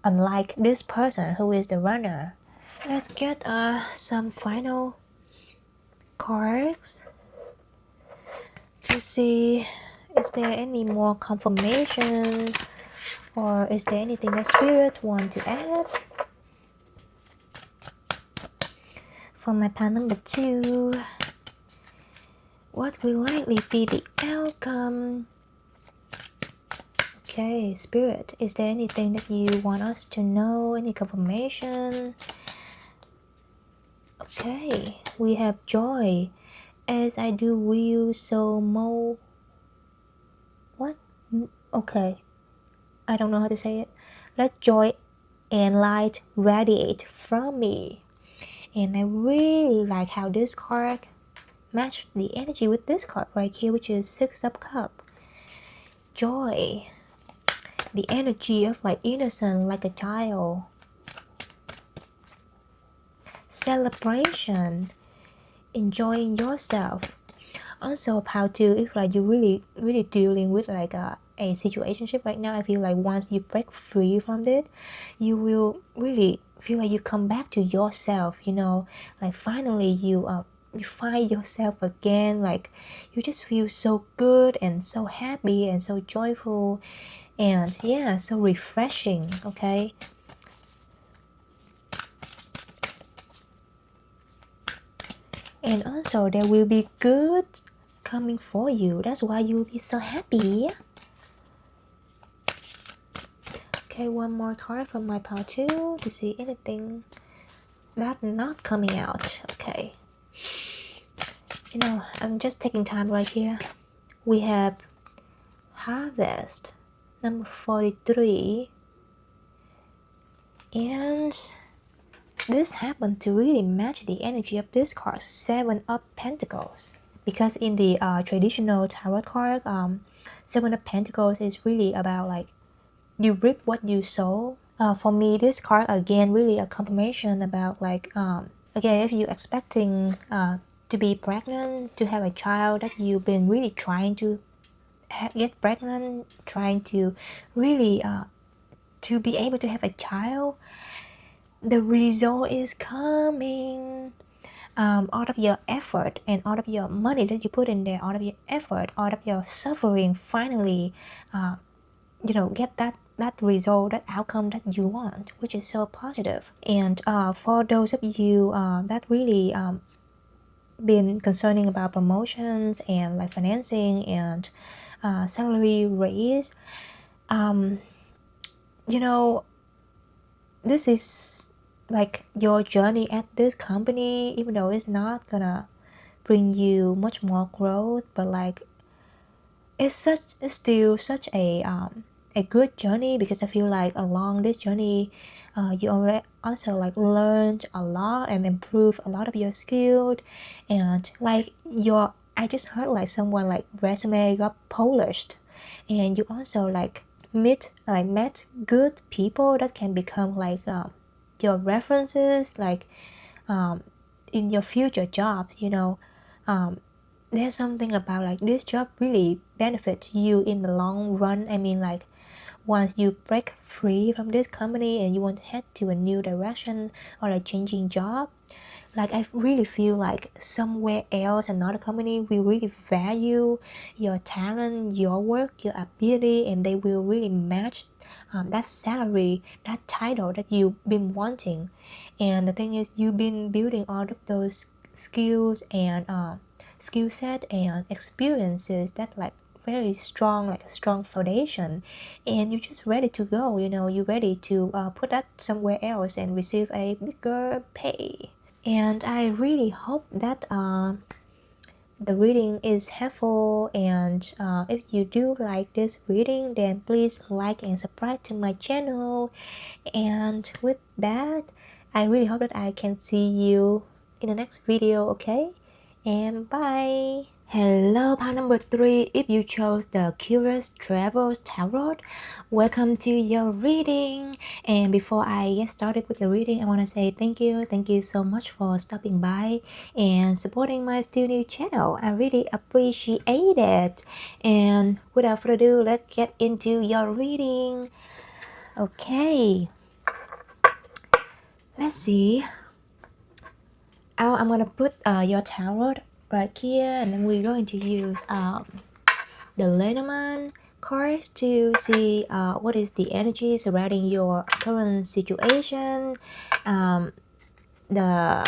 unlike this person who is the runner. Let's get some final cards to see, is there any more confirmation, or is there anything that spirit want to add for my pile number 2? What will likely be the outcome? Okay, spirit, is there anything that you want us to know, any confirmation? Okay, we have joy. As I do will, so more. What? Okay, I don't know how to say it. Let joy and light radiate from me. And I really like how this card matched the energy with this card right here, which is Six of Cups. Joy, the energy of like innocent, like a child. Celebration, enjoying yourself. Also how to, if like you're really dealing with like a situationship right now, I feel like once you break free from it, you will really feel like you come back to yourself, you know, like finally you find yourself again, like you just feel so good and so happy and so joyful, and yeah, so refreshing. Okay, and also there will be good coming for you, that's why you'll be so happy. Okay, one more card from my pile 2 to see anything that's not coming out. Okay, you know, I'm just taking time right here. We have Harvest number 43, and this happened to really match the energy of this card, Seven of Pentacles, because in the traditional tarot card, Seven of Pentacles is really about like you reap what you sow. For me, this card again really a confirmation about like again, if you're expecting to be pregnant, to have a child, that you've been really trying to get pregnant, trying to really to be able to have a child, the result is coming. Out of your effort and out of your money that you put in there, out of your effort, out of your suffering, finally you know, get that result, that outcome that you want, which is so positive. And for those of you that really been concerning about promotions and like financing and salary raise, you know, this is like your journey at this company, even though it's not gonna bring you much more growth, but like it's still such a good journey, because I feel like along this journey you already also like learned a lot and improved a lot of your skills, and like your, I just heard like someone like resume got polished, and you also like met good people that can become like your references, like in your future jobs, you know. There's something about like this job really benefits you in the long run. I mean, like once you break free from this company and you want to head to a new direction or like changing job, like I really feel like somewhere else, another company will really value your talent, your work, your ability, and they will really match that salary, that title that you've been wanting. And the thing is, you've been building all of those skills and skill set and experiences that like very strong, like a strong foundation, and you're just ready to go, you know, you're ready to put that somewhere else and receive a bigger pay. And I really hope that the reading is helpful, and if you do like this reading, then please like and subscribe to my channel. And with that, I really hope that I can see you in the next video. Okay, and bye. Hello, pile number 3. If you chose the Curious Travels Tarot, welcome to your reading. And before I get started with the reading, I want to say thank you. Thank you so much for stopping by and supporting my still new channel. I really appreciate it. And without further ado, let's get into your reading. Okay, let's see. I'm gonna put your tarot right here, and then we're going to use the Lenormand cards to see what is the energy surrounding your current situation, the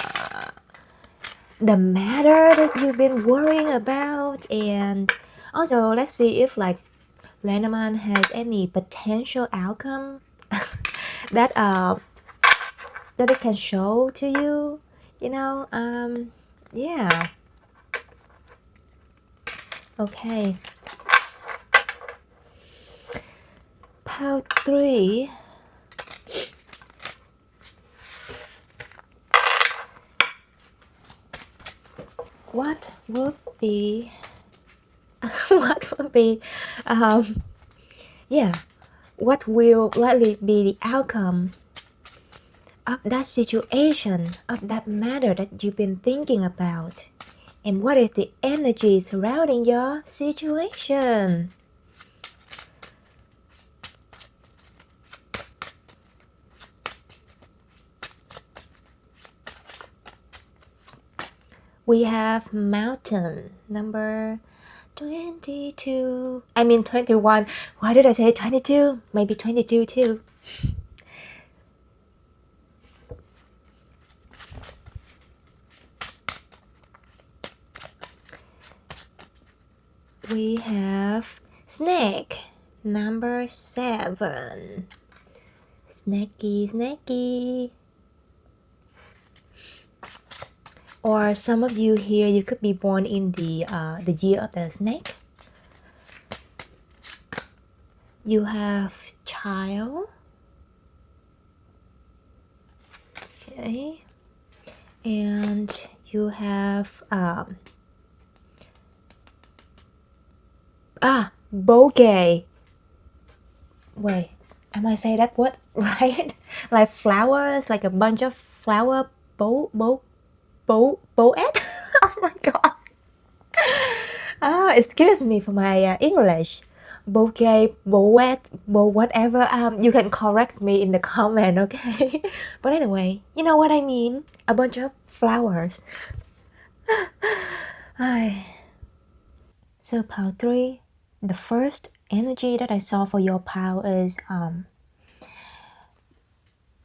matter that you've been worrying about, and also let's see if like Lenormand has any potential outcome that that it can show to you. You know, yeah. Okay. Pile 3. What would be what would be yeah, what will likely be the outcome of that situation, of that matter that you've been thinking about, and what is the energy surrounding your situation? We have mountain number 22. I mean 21. Why did I say 22? Maybe 22 too. We have snake number 7. Snaky. Or some of you here, you could be born in the year of the snake. You have child. Okay. And you have bouquet. Wait, am I say that word right? Like flowers, like a bunch of flower bouquet. Oh my god. Excuse me for my English. Bouquet, whatever. You can correct me in the comment, okay? But anyway, you know what I mean. A bunch of flowers. So pile 3, the first energy that I saw for your pile is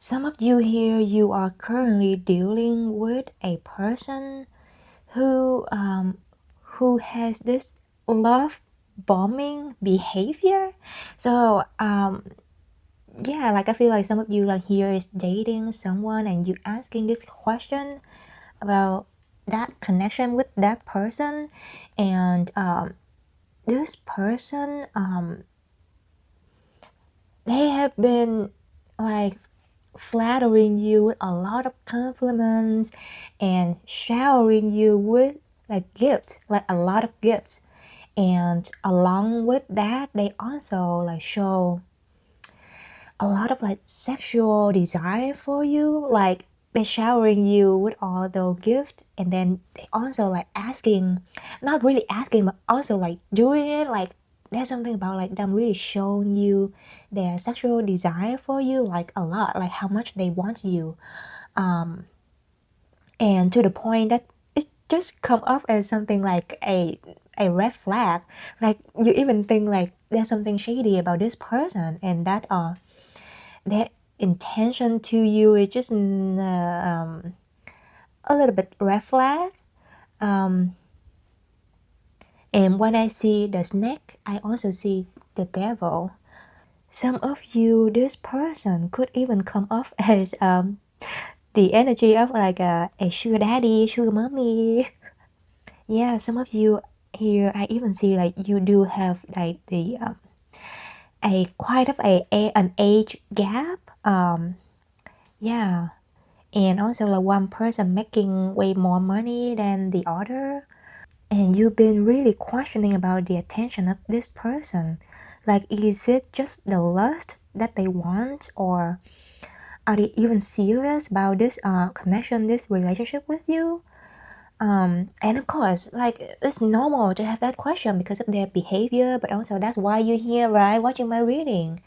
some of you here, you are currently dealing with a person who has this love bombing behavior. So yeah, like I feel like some of you like here is dating someone and you asking this question about that connection with that person, and this person they have been like flattering you with a lot of compliments and showering you with like gifts, like a lot of gifts. And along with that, they also like show a lot of like sexual desire for you. Like they're showering you with all those gifts, and then they also like asking, not really asking, but also like doing it. Like there's something about like them really showing you their sexual desire for you, like a lot, like how much they want you, and to the point that it just come off as something like a red flag. Like you even think like there's something shady about this person, and that their intention to you is just a little bit red flag. And when I see the snake, I also see the devil. Some of you, this person could even come off as the energy of like a sugar daddy, sugar mommy. Yeah, some of you here, I even see like you do have like the a quite of an age gap. Yeah, and also like one person making way more money than the other. and you've been really questioning about the attention of this person. Like, is it just the lust that they want, or are they even serious about this connection, this relationship with you? And of course, like, it's normal to have that question because of their behavior, but also that's why you're here, right? Watching my reading.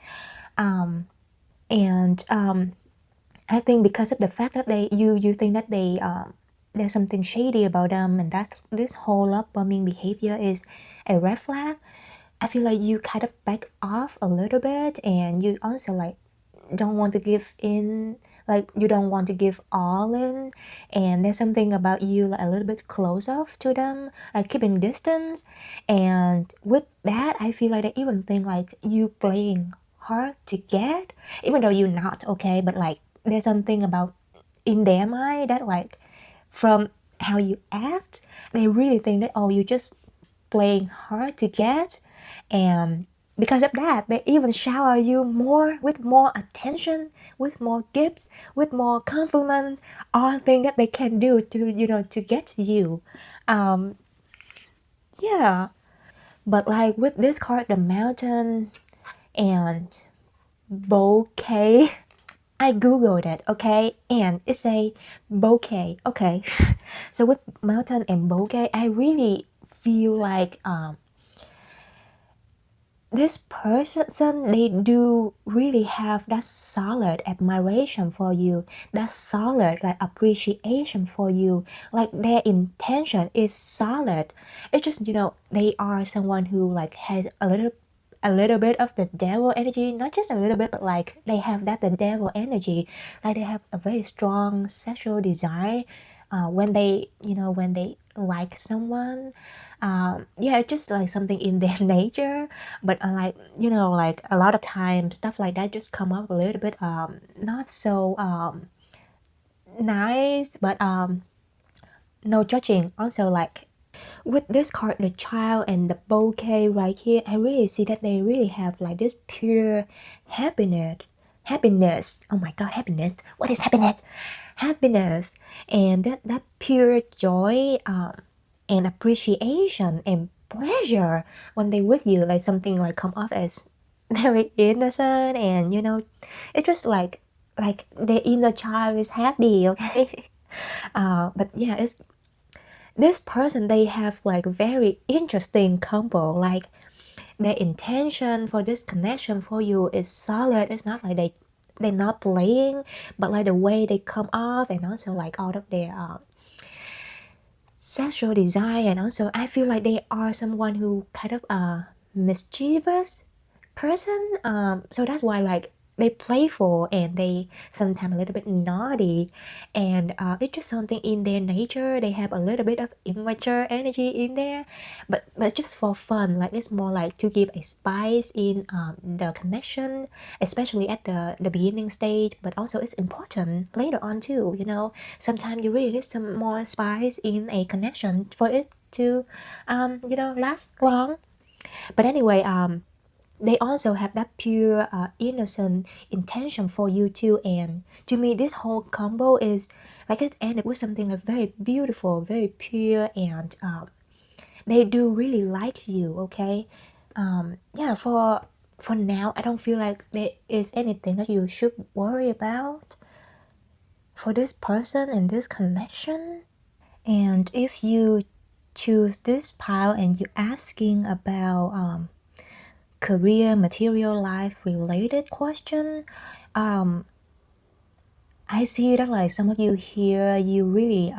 And I think because of the fact that you think that there's something shady about them, and that's this whole love bombing behavior is a red flag. I feel like you kind of back off a little bit, and you also like don't want to give in, like you don't want to give all in, and there's something about you like a little bit close off to them, like keeping distance. And with that, I feel like they even think like you playing hard to get, even though you're not, okay? But like there's something about in their mind that like from how you act, they really think that, oh, you just playing hard to get. And because of that, they even shower you more with more attention, with more gifts, with more compliments, all things that they can do to, you know, to get to you. Yeah. But like with this card, the mountain and bouquet, I googled it, okay, and it's a bouquet, okay. So with mountain and bouquet, I really feel like this person, they do really have that solid admiration for you, that solid like appreciation for you, like their intention is solid. It's just, you know, they are someone who like has a little bit of the devil energy, not just a little bit, but like they have that the devil energy, like they have a very strong sexual desire when they, you know, when they like someone. Yeah, it's just like something in their nature. But like, you know, like a lot of times stuff like that just come up a little bit not so nice, but no judging. Also, like with this card, the child and the bouquet right here, I really see that they really have like this pure happiness. Oh my god, happiness. What is happiness? Happiness. And that pure joy and appreciation and pleasure when they with you, like something like come off as very innocent, and you know, it's just like the inner child is happy, okay. But yeah, it's this person, they have like very interesting combo, like their intention for this connection for you is solid. It's not like they're not playing, but like the way they come off, and also like out of their sexual desire. And also I feel like they are someone who kind of mischievous person, so that's why like they playful and they sometimes a little bit naughty, and it's just something in their nature. They have a little bit of immature energy in there, but just for fun, like it's more like to give a spice in the connection, especially at the beginning stage, but also it's important later on too, you know. Sometimes you really need some more spice in a connection for it to you know, last long. But anyway, they also have that pure innocent intention for you too. And to me, this whole combo is like it's ended with something like very beautiful, very pure, and they do really like you, okay. Yeah, for now, I don't feel like there is anything that you should worry about for this person and this connection. And if you choose this pile and you're asking about career, material life related question, I see that like some of you here, you really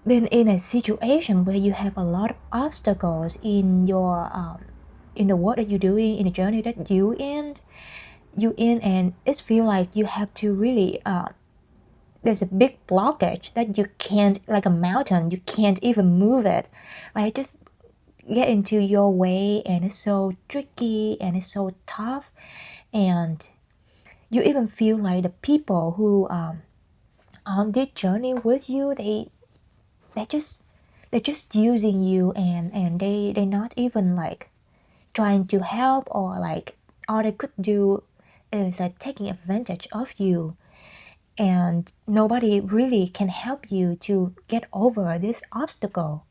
been in a situation where you have a lot of obstacles in your in the work that you're doing, in the journey that you in, and it feel like you have to really there's a big blockage that you can't, like a mountain, you can't even move it, right? Just get into your way, and it's so tricky and it's so tough. And you even feel like the people who on this journey with you, they just they're just using you, and they're not even like trying to help, or like all they could do is like taking advantage of you, and nobody really can help you to get over this obstacle.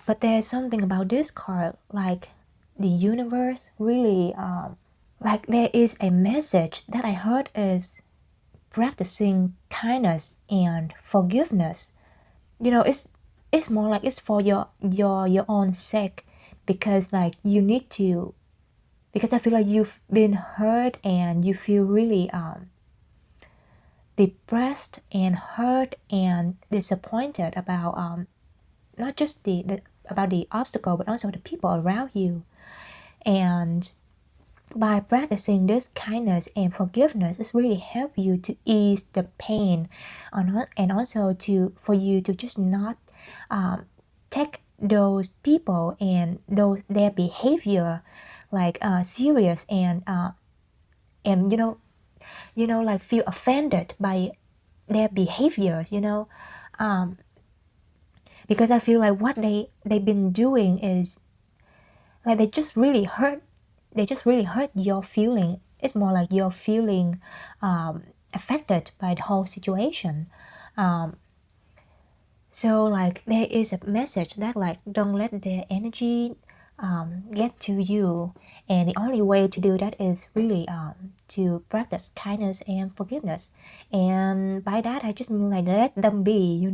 But there's something about this card, like the universe really, like there is a message that I heard is practicing kindness and forgiveness. It's more like it's for your own sake, because like you need to, because I feel like you've been hurt and you feel really depressed and hurt and disappointed about not just the about the obstacle, but also the people around you. And by practicing this kindness and forgiveness, it's really help you to ease the pain, and also to for you to just not take those people and their behavior like serious, and like feel offended by their behaviors, because I feel like what they've been doing is like they just really hurt your feeling. It's more like you're feeling affected by the whole situation. So like there is a message that like don't let their energy get to you, and the only way to do that is really to practice kindness and forgiveness. And by that I just mean like let them be,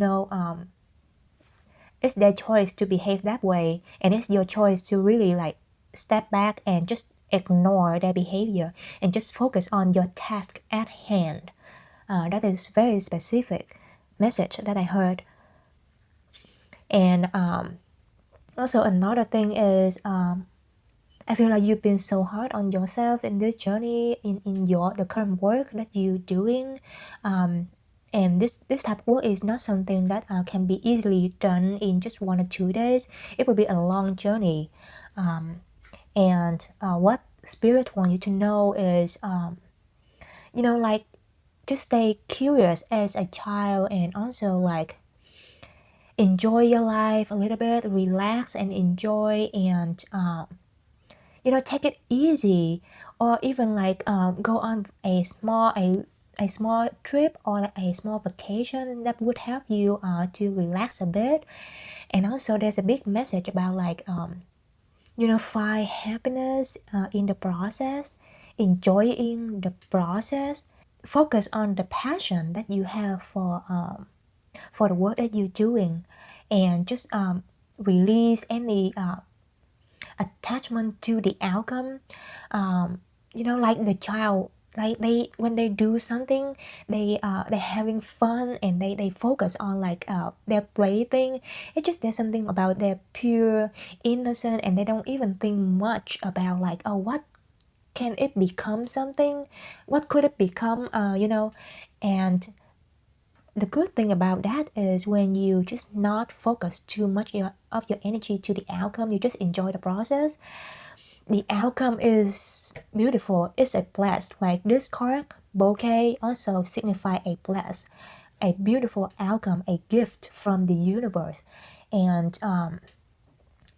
it's their choice to behave that way, and it's your choice to really like step back and just ignore their behavior and just focus on your task at hand. That is very specific message that I heard. And also another thing is I feel like you've been so hard on yourself in this journey, in the current work that you're doing. And this type of work is not something that can be easily done in just 1 or 2 days. It will be a long journey. And what Spirit want you to know is, like just stay curious as a child, and also like enjoy your life a little bit, relax and enjoy, and take it easy, or even like go on a small trip or like a small vacation that would help you to relax a bit. And also there's a big message about like find happiness in the process, enjoying the process, focus on the passion that you have for the work that you're doing, and just release any attachment to the outcome. Like the child, like they when they do something, they're having fun, and they focus on like their plaything. It's just there's something about their pure innocent, and they don't even think much about like, oh, what can it become, something, what could it become, and the good thing about that is when you just not focus too much of your energy to the outcome, you just enjoy the process. The outcome is beautiful. It's a bless. Like this card, bouquet, also signify a bless, a beautiful outcome, a gift from the universe. And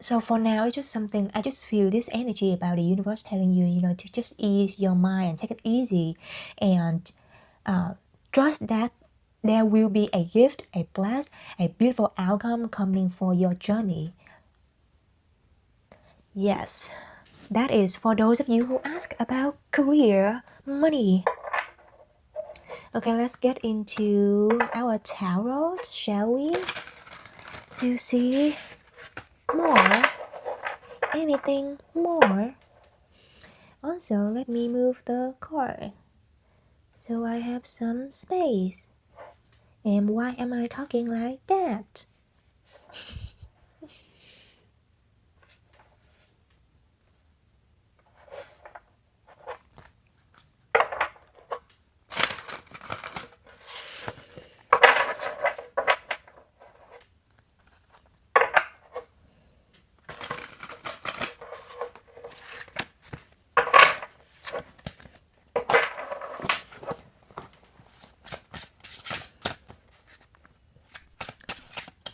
so for now, it's just something, I just feel this energy about the universe telling you, to just ease your mind and take it easy, and trust that there will be a gift, a bless, a beautiful outcome coming for your journey. Yes, that is for those of you who ask about career, money. Okay, let's get into our tarot, shall we? To see more, anything more. Also, let me move the card so I have some space. And why am I talking like that?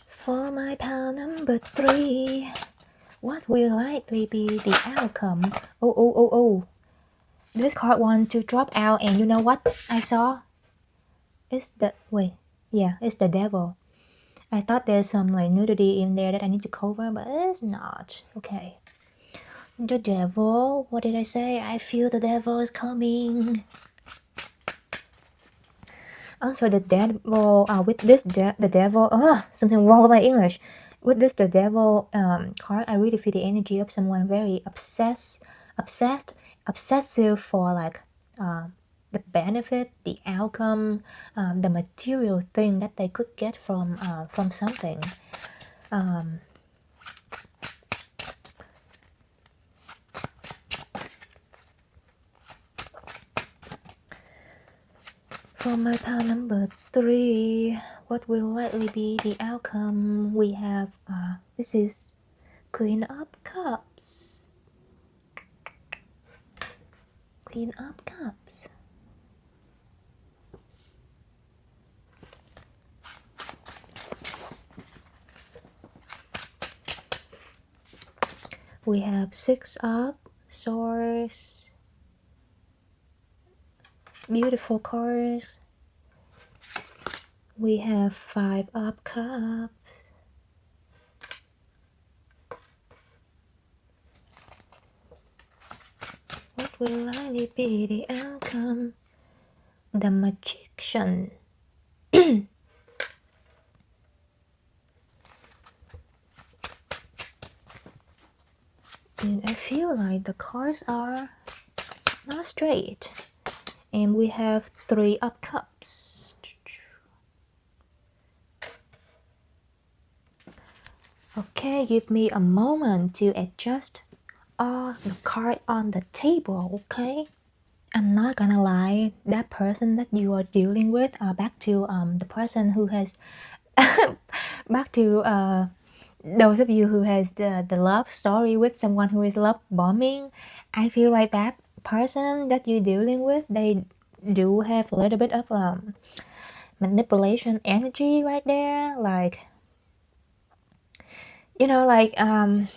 For my pile number 3, what will likely be the outcome? Oh. This card wants to drop out, and you know what I saw? It's the, wait, yeah, it's the devil. I thought there's some like nudity in there that I need to cover, but it's not. Okay. The devil. What did I say? I feel the devil is coming. Also, the devil. With this, the devil. Something wrong with my English. With this, the devil card, I really feel the energy of someone very obsessive for like the benefit, the outcome, the material thing that they could get from something. For my pile number 3, what will likely be the outcome? We have this is Queen of Cups. Queen of Cups. We have 6 of Swords. Beautiful cards. We have 5 of Cups. What will likely be the outcome? The Magician. And I feel like the cards are not straight. And we have 3 of Cups. Okay, give me a moment to adjust all the card on the table, okay? I'm not gonna lie, that person that you are dealing with, back to the person who has, back to those of you who has the love story with someone who is love bombing, I feel like that person that you're dealing with, they do have a little bit of manipulation energy right there, like, you know, like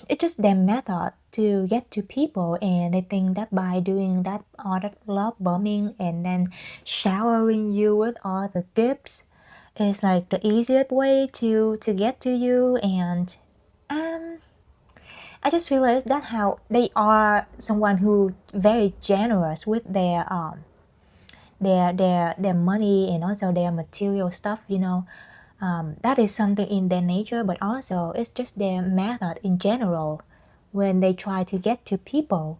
it's just their method to get to people, and they think that by doing that all that love bombing and then showering you with all the gifts is like the easiest way to get to you. And I just realized that how they are someone who very generous with their their money and also their material stuff, you know. That is something in their nature, but also it's just their method in general when they try to get to people.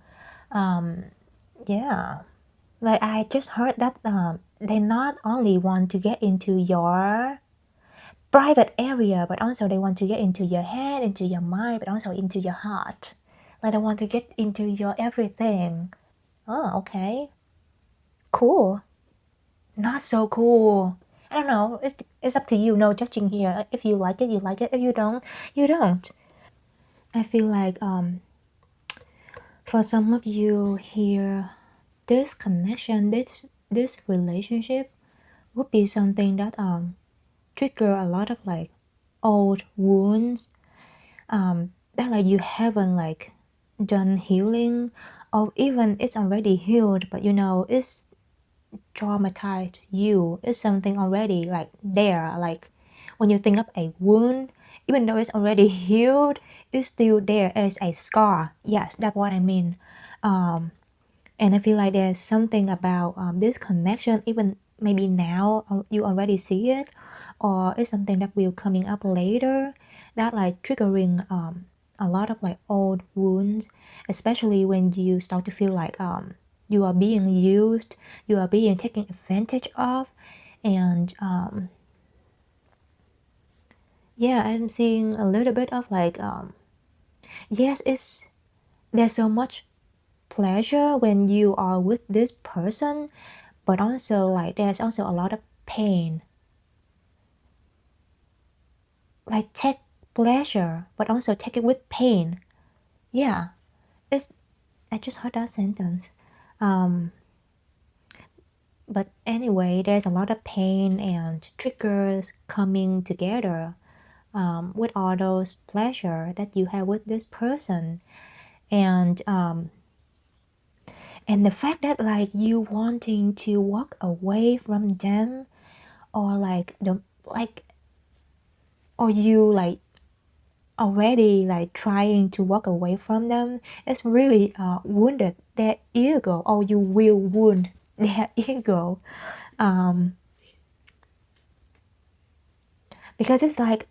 Yeah, like I just heard that they not only want to get into your private area, but also they want to get into your head, into your mind, but also into your heart. Like they want to get into your everything. Oh, okay, cool. Not so cool. I don't know. It's up to you. No judging here. If you like it, you like it. If you don't, you don't. I feel like for some of you here, this connection, this relationship would be something that trigger a lot of like old wounds that like you haven't like done healing, or even it's already healed, but you know it's traumatized you. It's something already like there, like when you think of a wound, even though it's already healed, it's still there as a scar. Yes, that's what I mean. And I feel like there's something about this connection, even maybe now you already see it, or it's something that will coming up later, that like triggering a lot of like old wounds, especially when you start to feel like you are being used, you are being taken advantage of. And yeah, I'm seeing a little bit of like yes, it's there's so much pleasure when you are with this person, but also like there's also a lot of pain. Like take pleasure but also take it with pain. Yeah, it's I just heard that sentence. But anyway, there's a lot of pain and triggers coming together with all those pleasure that you have with this person. And the fact that like you wanting to walk away from them, or like the like or you like already like trying to walk away from them, it's really wounded their ego, or you will wound their ego, because it's like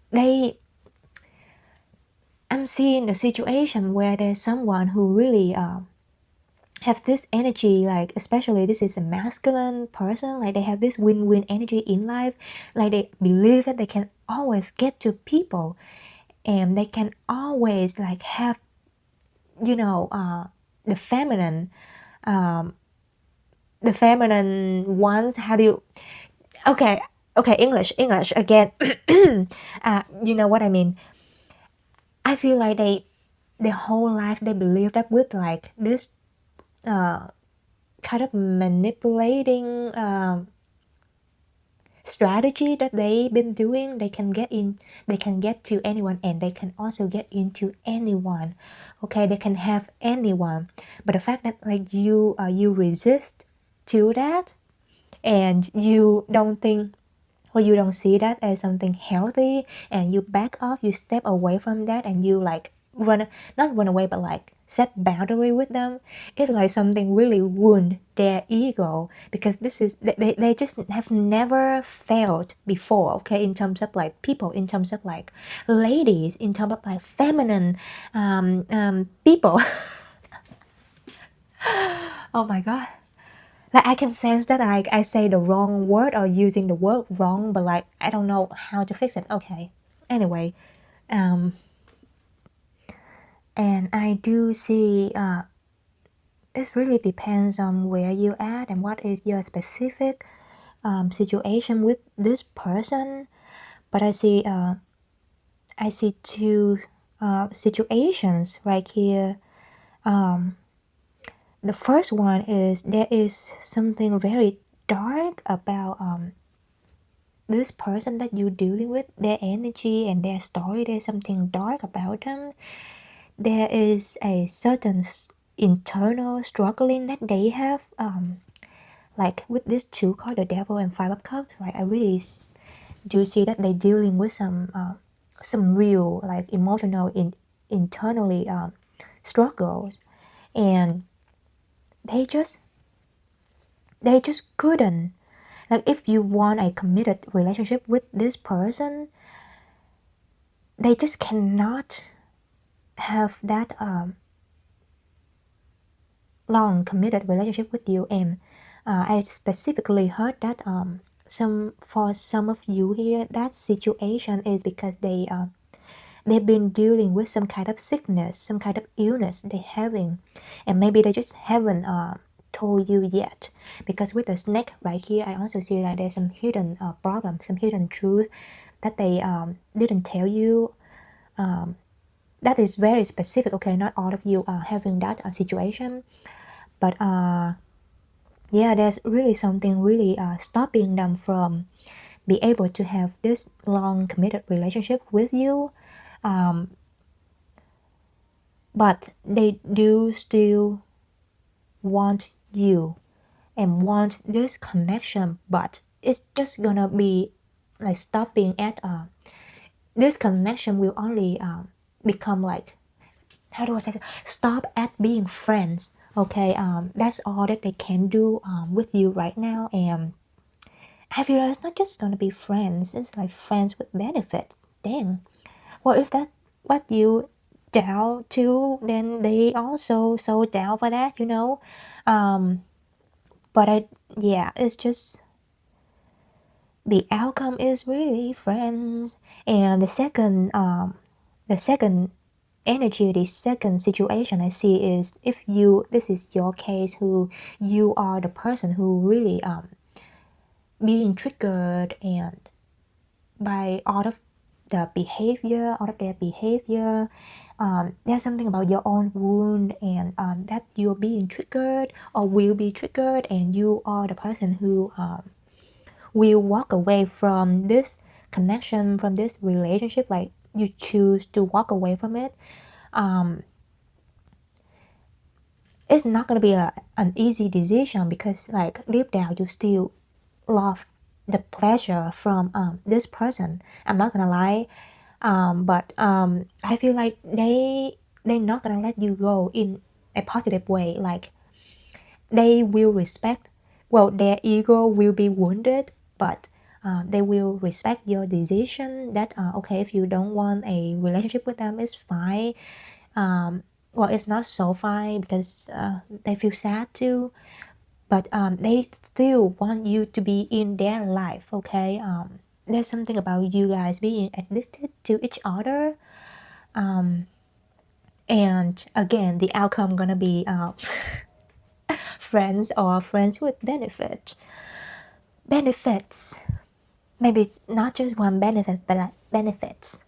I'm seeing a situation where there's someone who really have this energy, like especially this is a masculine person, like they have this win-win energy in life, like they believe that they can always get to people, and they can always like have, you know, the feminine ones. How do you, okay, English again. You know what I mean. I feel like their whole life they believe that with like this kind of manipulating strategy that they've been doing, they can get to anyone, and they can also get into anyone. Okay, they can have anyone, but the fact that like you resist to that, and you don't think, or you don't see that as something healthy, and you back off, you step away from that, and you like not run away, but like set boundary with them. It's like something really wound their ego, because this is they just have never felt before, okay, in terms of like people, in terms of like ladies, in terms of like feminine people. Oh my god, like I can sense that I say the wrong word or using the word wrong, but like I don't know how to fix it. Okay, anyway, and I do see it really depends on where you at and what is your specific situation with this person. But I see two situations right here. The first one is there is something very dark about this person that you're dealing with, their energy and their story. There's something dark about them. There is a certain internal struggling that they have, like with this two card, the devil and five of cups. Like I really do see that they're dealing with some real like emotional internally struggles, and they just couldn't, like if you want a committed relationship with this person, they just cannot have that long committed relationship with you. And I specifically heard that for some of you here, that situation is because they've been dealing with some kind of sickness, some kind of illness they're having, and maybe they just haven't told you yet. Because with the snake right here, I also see like there's some hidden problem, some hidden truth that they didn't tell you. That is very specific. Okay, not all of you are having that situation, but yeah, there's really something really stopping them from be able to have this long committed relationship with you. But they do still want you and want this connection, but it's just gonna be like stopping at this connection will only become like, how do I say it? Stop at being friends. Okay, that's all that they can do with you right now. And I feel like it's not just gonna be friends, it's like friends with benefit. Dang. Well, if that's what you down to, then they also so down for that, you know. But yeah, it's just the outcome is really friends. And the second energy, the second situation I see is if this is your case, who you are the person who really being triggered and by all of their behavior. There's something about your own wound, and that you're being triggered or will be triggered, and you are the person who will walk away from this connection, from this relationship. Like you choose to walk away from it. It's not gonna be an easy decision, because like deep down you still love the pleasure from this person. I'm not gonna lie, But I feel like they're not gonna let you go in a positive way. Like they will respect, well, their ego will be wounded, but they will respect your decision that okay, if you don't want a relationship with them, it's fine. Well, it's not so fine because they feel sad too, but they still want you to be in their life. Okay, there's something about you guys being addicted to each other, and again, the outcome gonna be friends or friends with benefits. Maybe not just one benefit, but like benefits.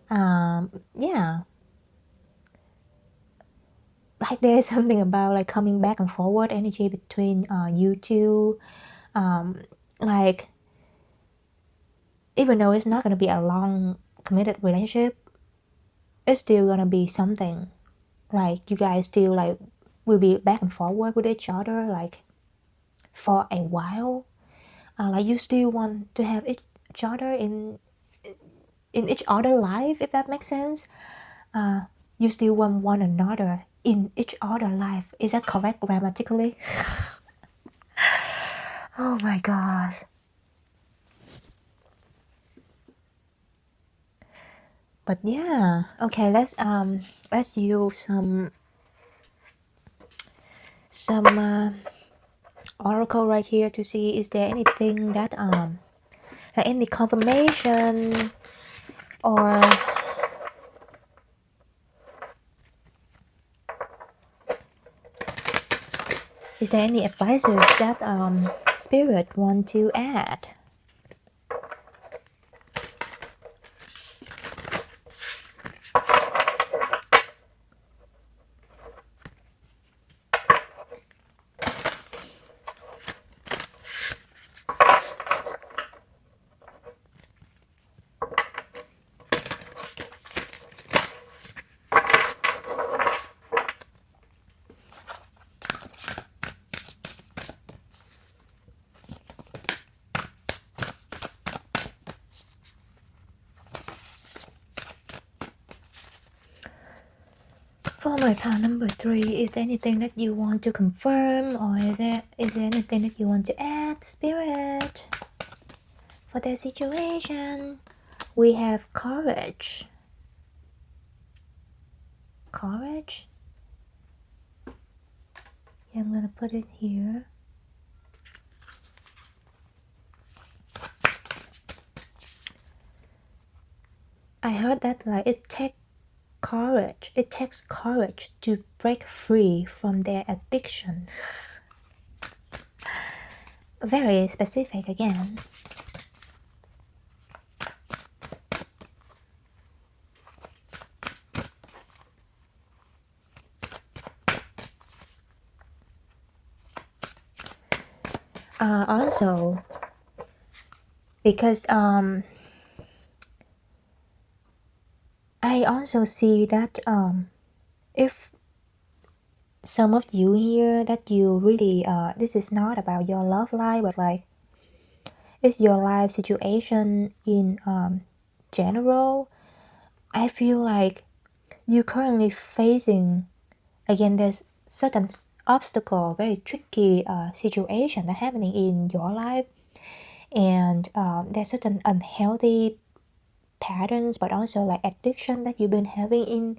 Yeah, like there's something about like coming back and forward energy between you two. Like even though it's not gonna be a long committed relationship, it's still gonna be something. Like you guys still like will be back and forward with each other like for a while. Like you still want to have each other in each other life, if that makes sense. You still want one another in each other life. Is that correct grammatically? Oh my gosh. But yeah, okay, let's use some oracle right here to see is there anything that like any confirmation or is there any advices that spirit want to add? For my pile number 3, is there anything that you want to confirm, or is there anything that you want to add, Spirit? For that situation, we have courage. Courage? Yeah, I'm gonna put it here. I heard that like it takes courage to break free from their addiction. Very specific again. Also, because I also see that if some of you here that you really this is not about your love life, but like it's your life situation in general. I feel like you currently facing, again, there's certain obstacle, very tricky situation that happening in your life, and there's certain unhealthy patterns, but also like addiction that you've been having in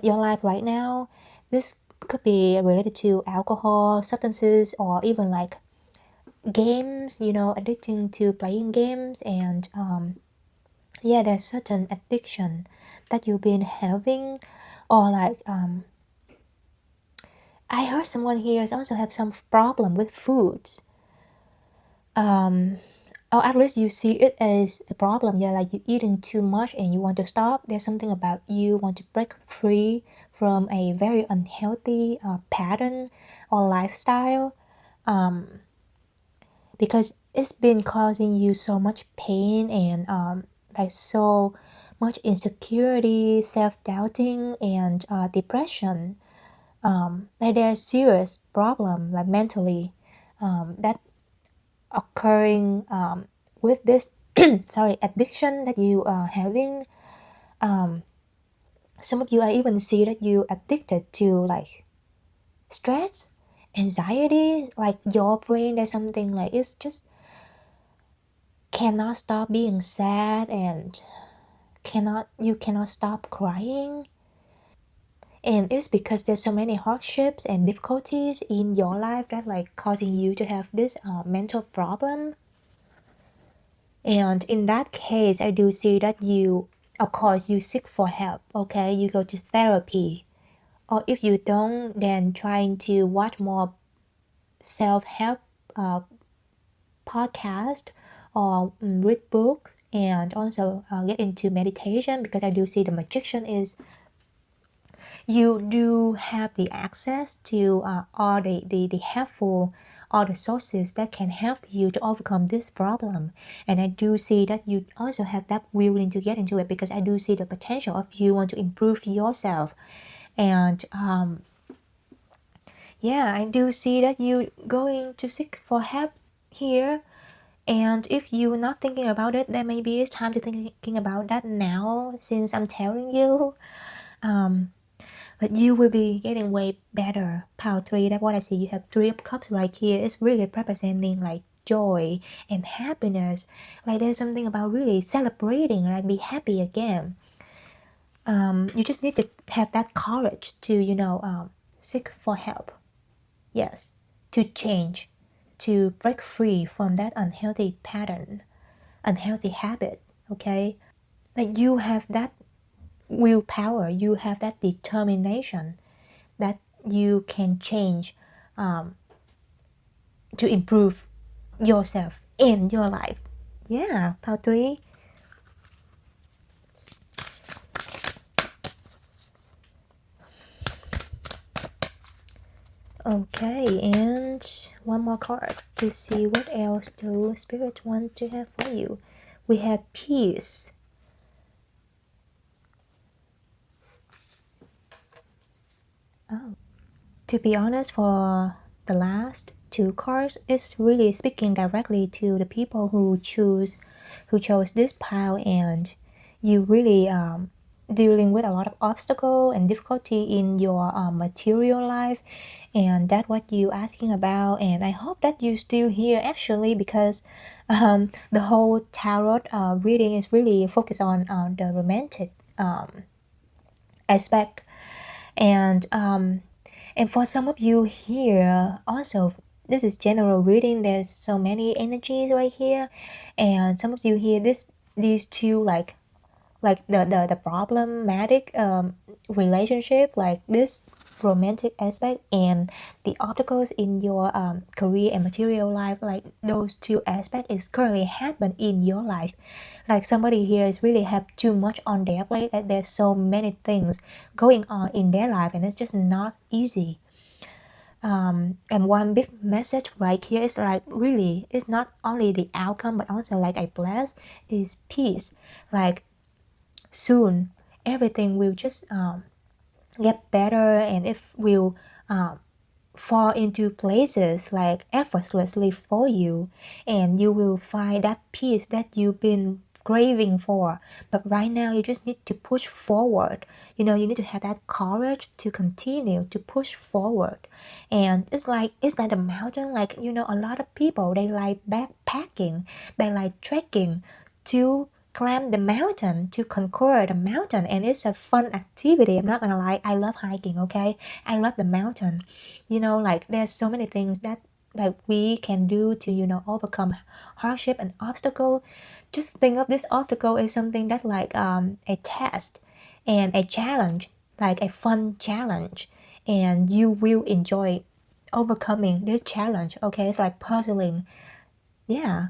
your life right now. This could be related to alcohol, substances, or even like games, you know, addicting to playing games. And yeah, there's certain addiction that you've been having, or like I heard someone here also have some problem with foods, or at least you see it as a problem. Yeah, like you eating too much and you want to stop. There's something about you want to break free from a very unhealthy pattern or lifestyle, because it's been causing you so much pain and like so much insecurity, self-doubting, and depression. Like there's serious problem like mentally that occurring with this addiction that you are having. Some of you, I even see that you addicted to like stress, anxiety, like your brain, there's something like it's just cannot stop being sad, and you cannot stop crying. And it's because there's so many hardships and difficulties in your life that like causing you to have this mental problem. And in that case, I do see that you, of course, you seek for help. Okay, you go to therapy, or if you don't, then trying to watch more self-help podcast, or read books, and also get into meditation, because I do see the magician is you do have the access to all the helpful, all the sources that can help you to overcome this problem. And I do see that you also have that willing to get into it, because I do see the potential of you want to improve yourself. And yeah, I do see that you going to seek for help here. And if you're not thinking about it, then maybe it's time to thinking about that now, since I'm telling you. But you will be getting way better. Pile 3, that's what I see. You have 3 of Cups right here. It's really representing like joy and happiness. Like there's something about really celebrating, like be happy again. You just need to have that courage to, seek for help. Yes, to change, to break free from that unhealthy pattern, unhealthy habit, okay? Like you have that willpower, you have that determination that you can change to improve yourself in your life. Yeah, part 3. Okay, and one more card to see what else do Spirit want to have for you. We have peace. Oh, to be honest, for the last 2 cards, it's really speaking directly to the people who chose this pile, and you really dealing with a lot of obstacle and difficulty in your material life, and that's what you asking about. And I hope that you still here actually, because the whole tarot reading is really focused on the romantic aspect. And for some of you here also, this is general reading, there's so many energies right here. And some of you here, these two like the problematic relationship, like this romantic aspect, and the obstacles in your career and material life, like those two aspects is currently happen in your life. Like somebody here is really have too much on their plate, that there's so many things going on in their life, and it's just not easy. And one big message right here is like really it's not only the outcome, but also like I bless is peace. Like soon everything will just get better, and it will fall into places like effortlessly for you, and you will find that peace that you've been craving for. But right now you just need to push forward. You need to have that courage to continue to push forward. And it's like a mountain, like a lot of people, they like backpacking, they like trekking to climb the mountain, to conquer the mountain, and it's a fun activity. I'm not gonna lie, I love hiking, okay? I love the mountain. Like there's so many things that like we can do to overcome hardship and obstacle. Just think of this obstacle as something that like a test and a challenge, like a fun challenge, and you will enjoy overcoming this challenge. Okay, it's like puzzling. Yeah.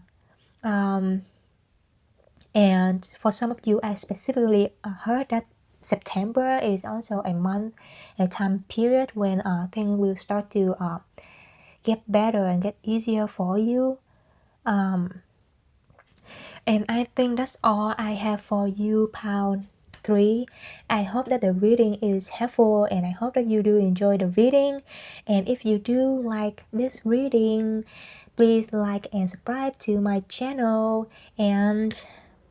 And for some of you, I specifically heard that September is also a month, a time period when things will start to get better and get easier for you. And I think that's all I have for you, Pile 3. I hope that the reading is helpful, and I hope that you do enjoy the reading. And if you do like this reading, please like and subscribe to my channel. And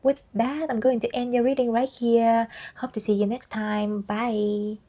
with that, I'm going to end the reading right here. Hope to see you next time. Bye.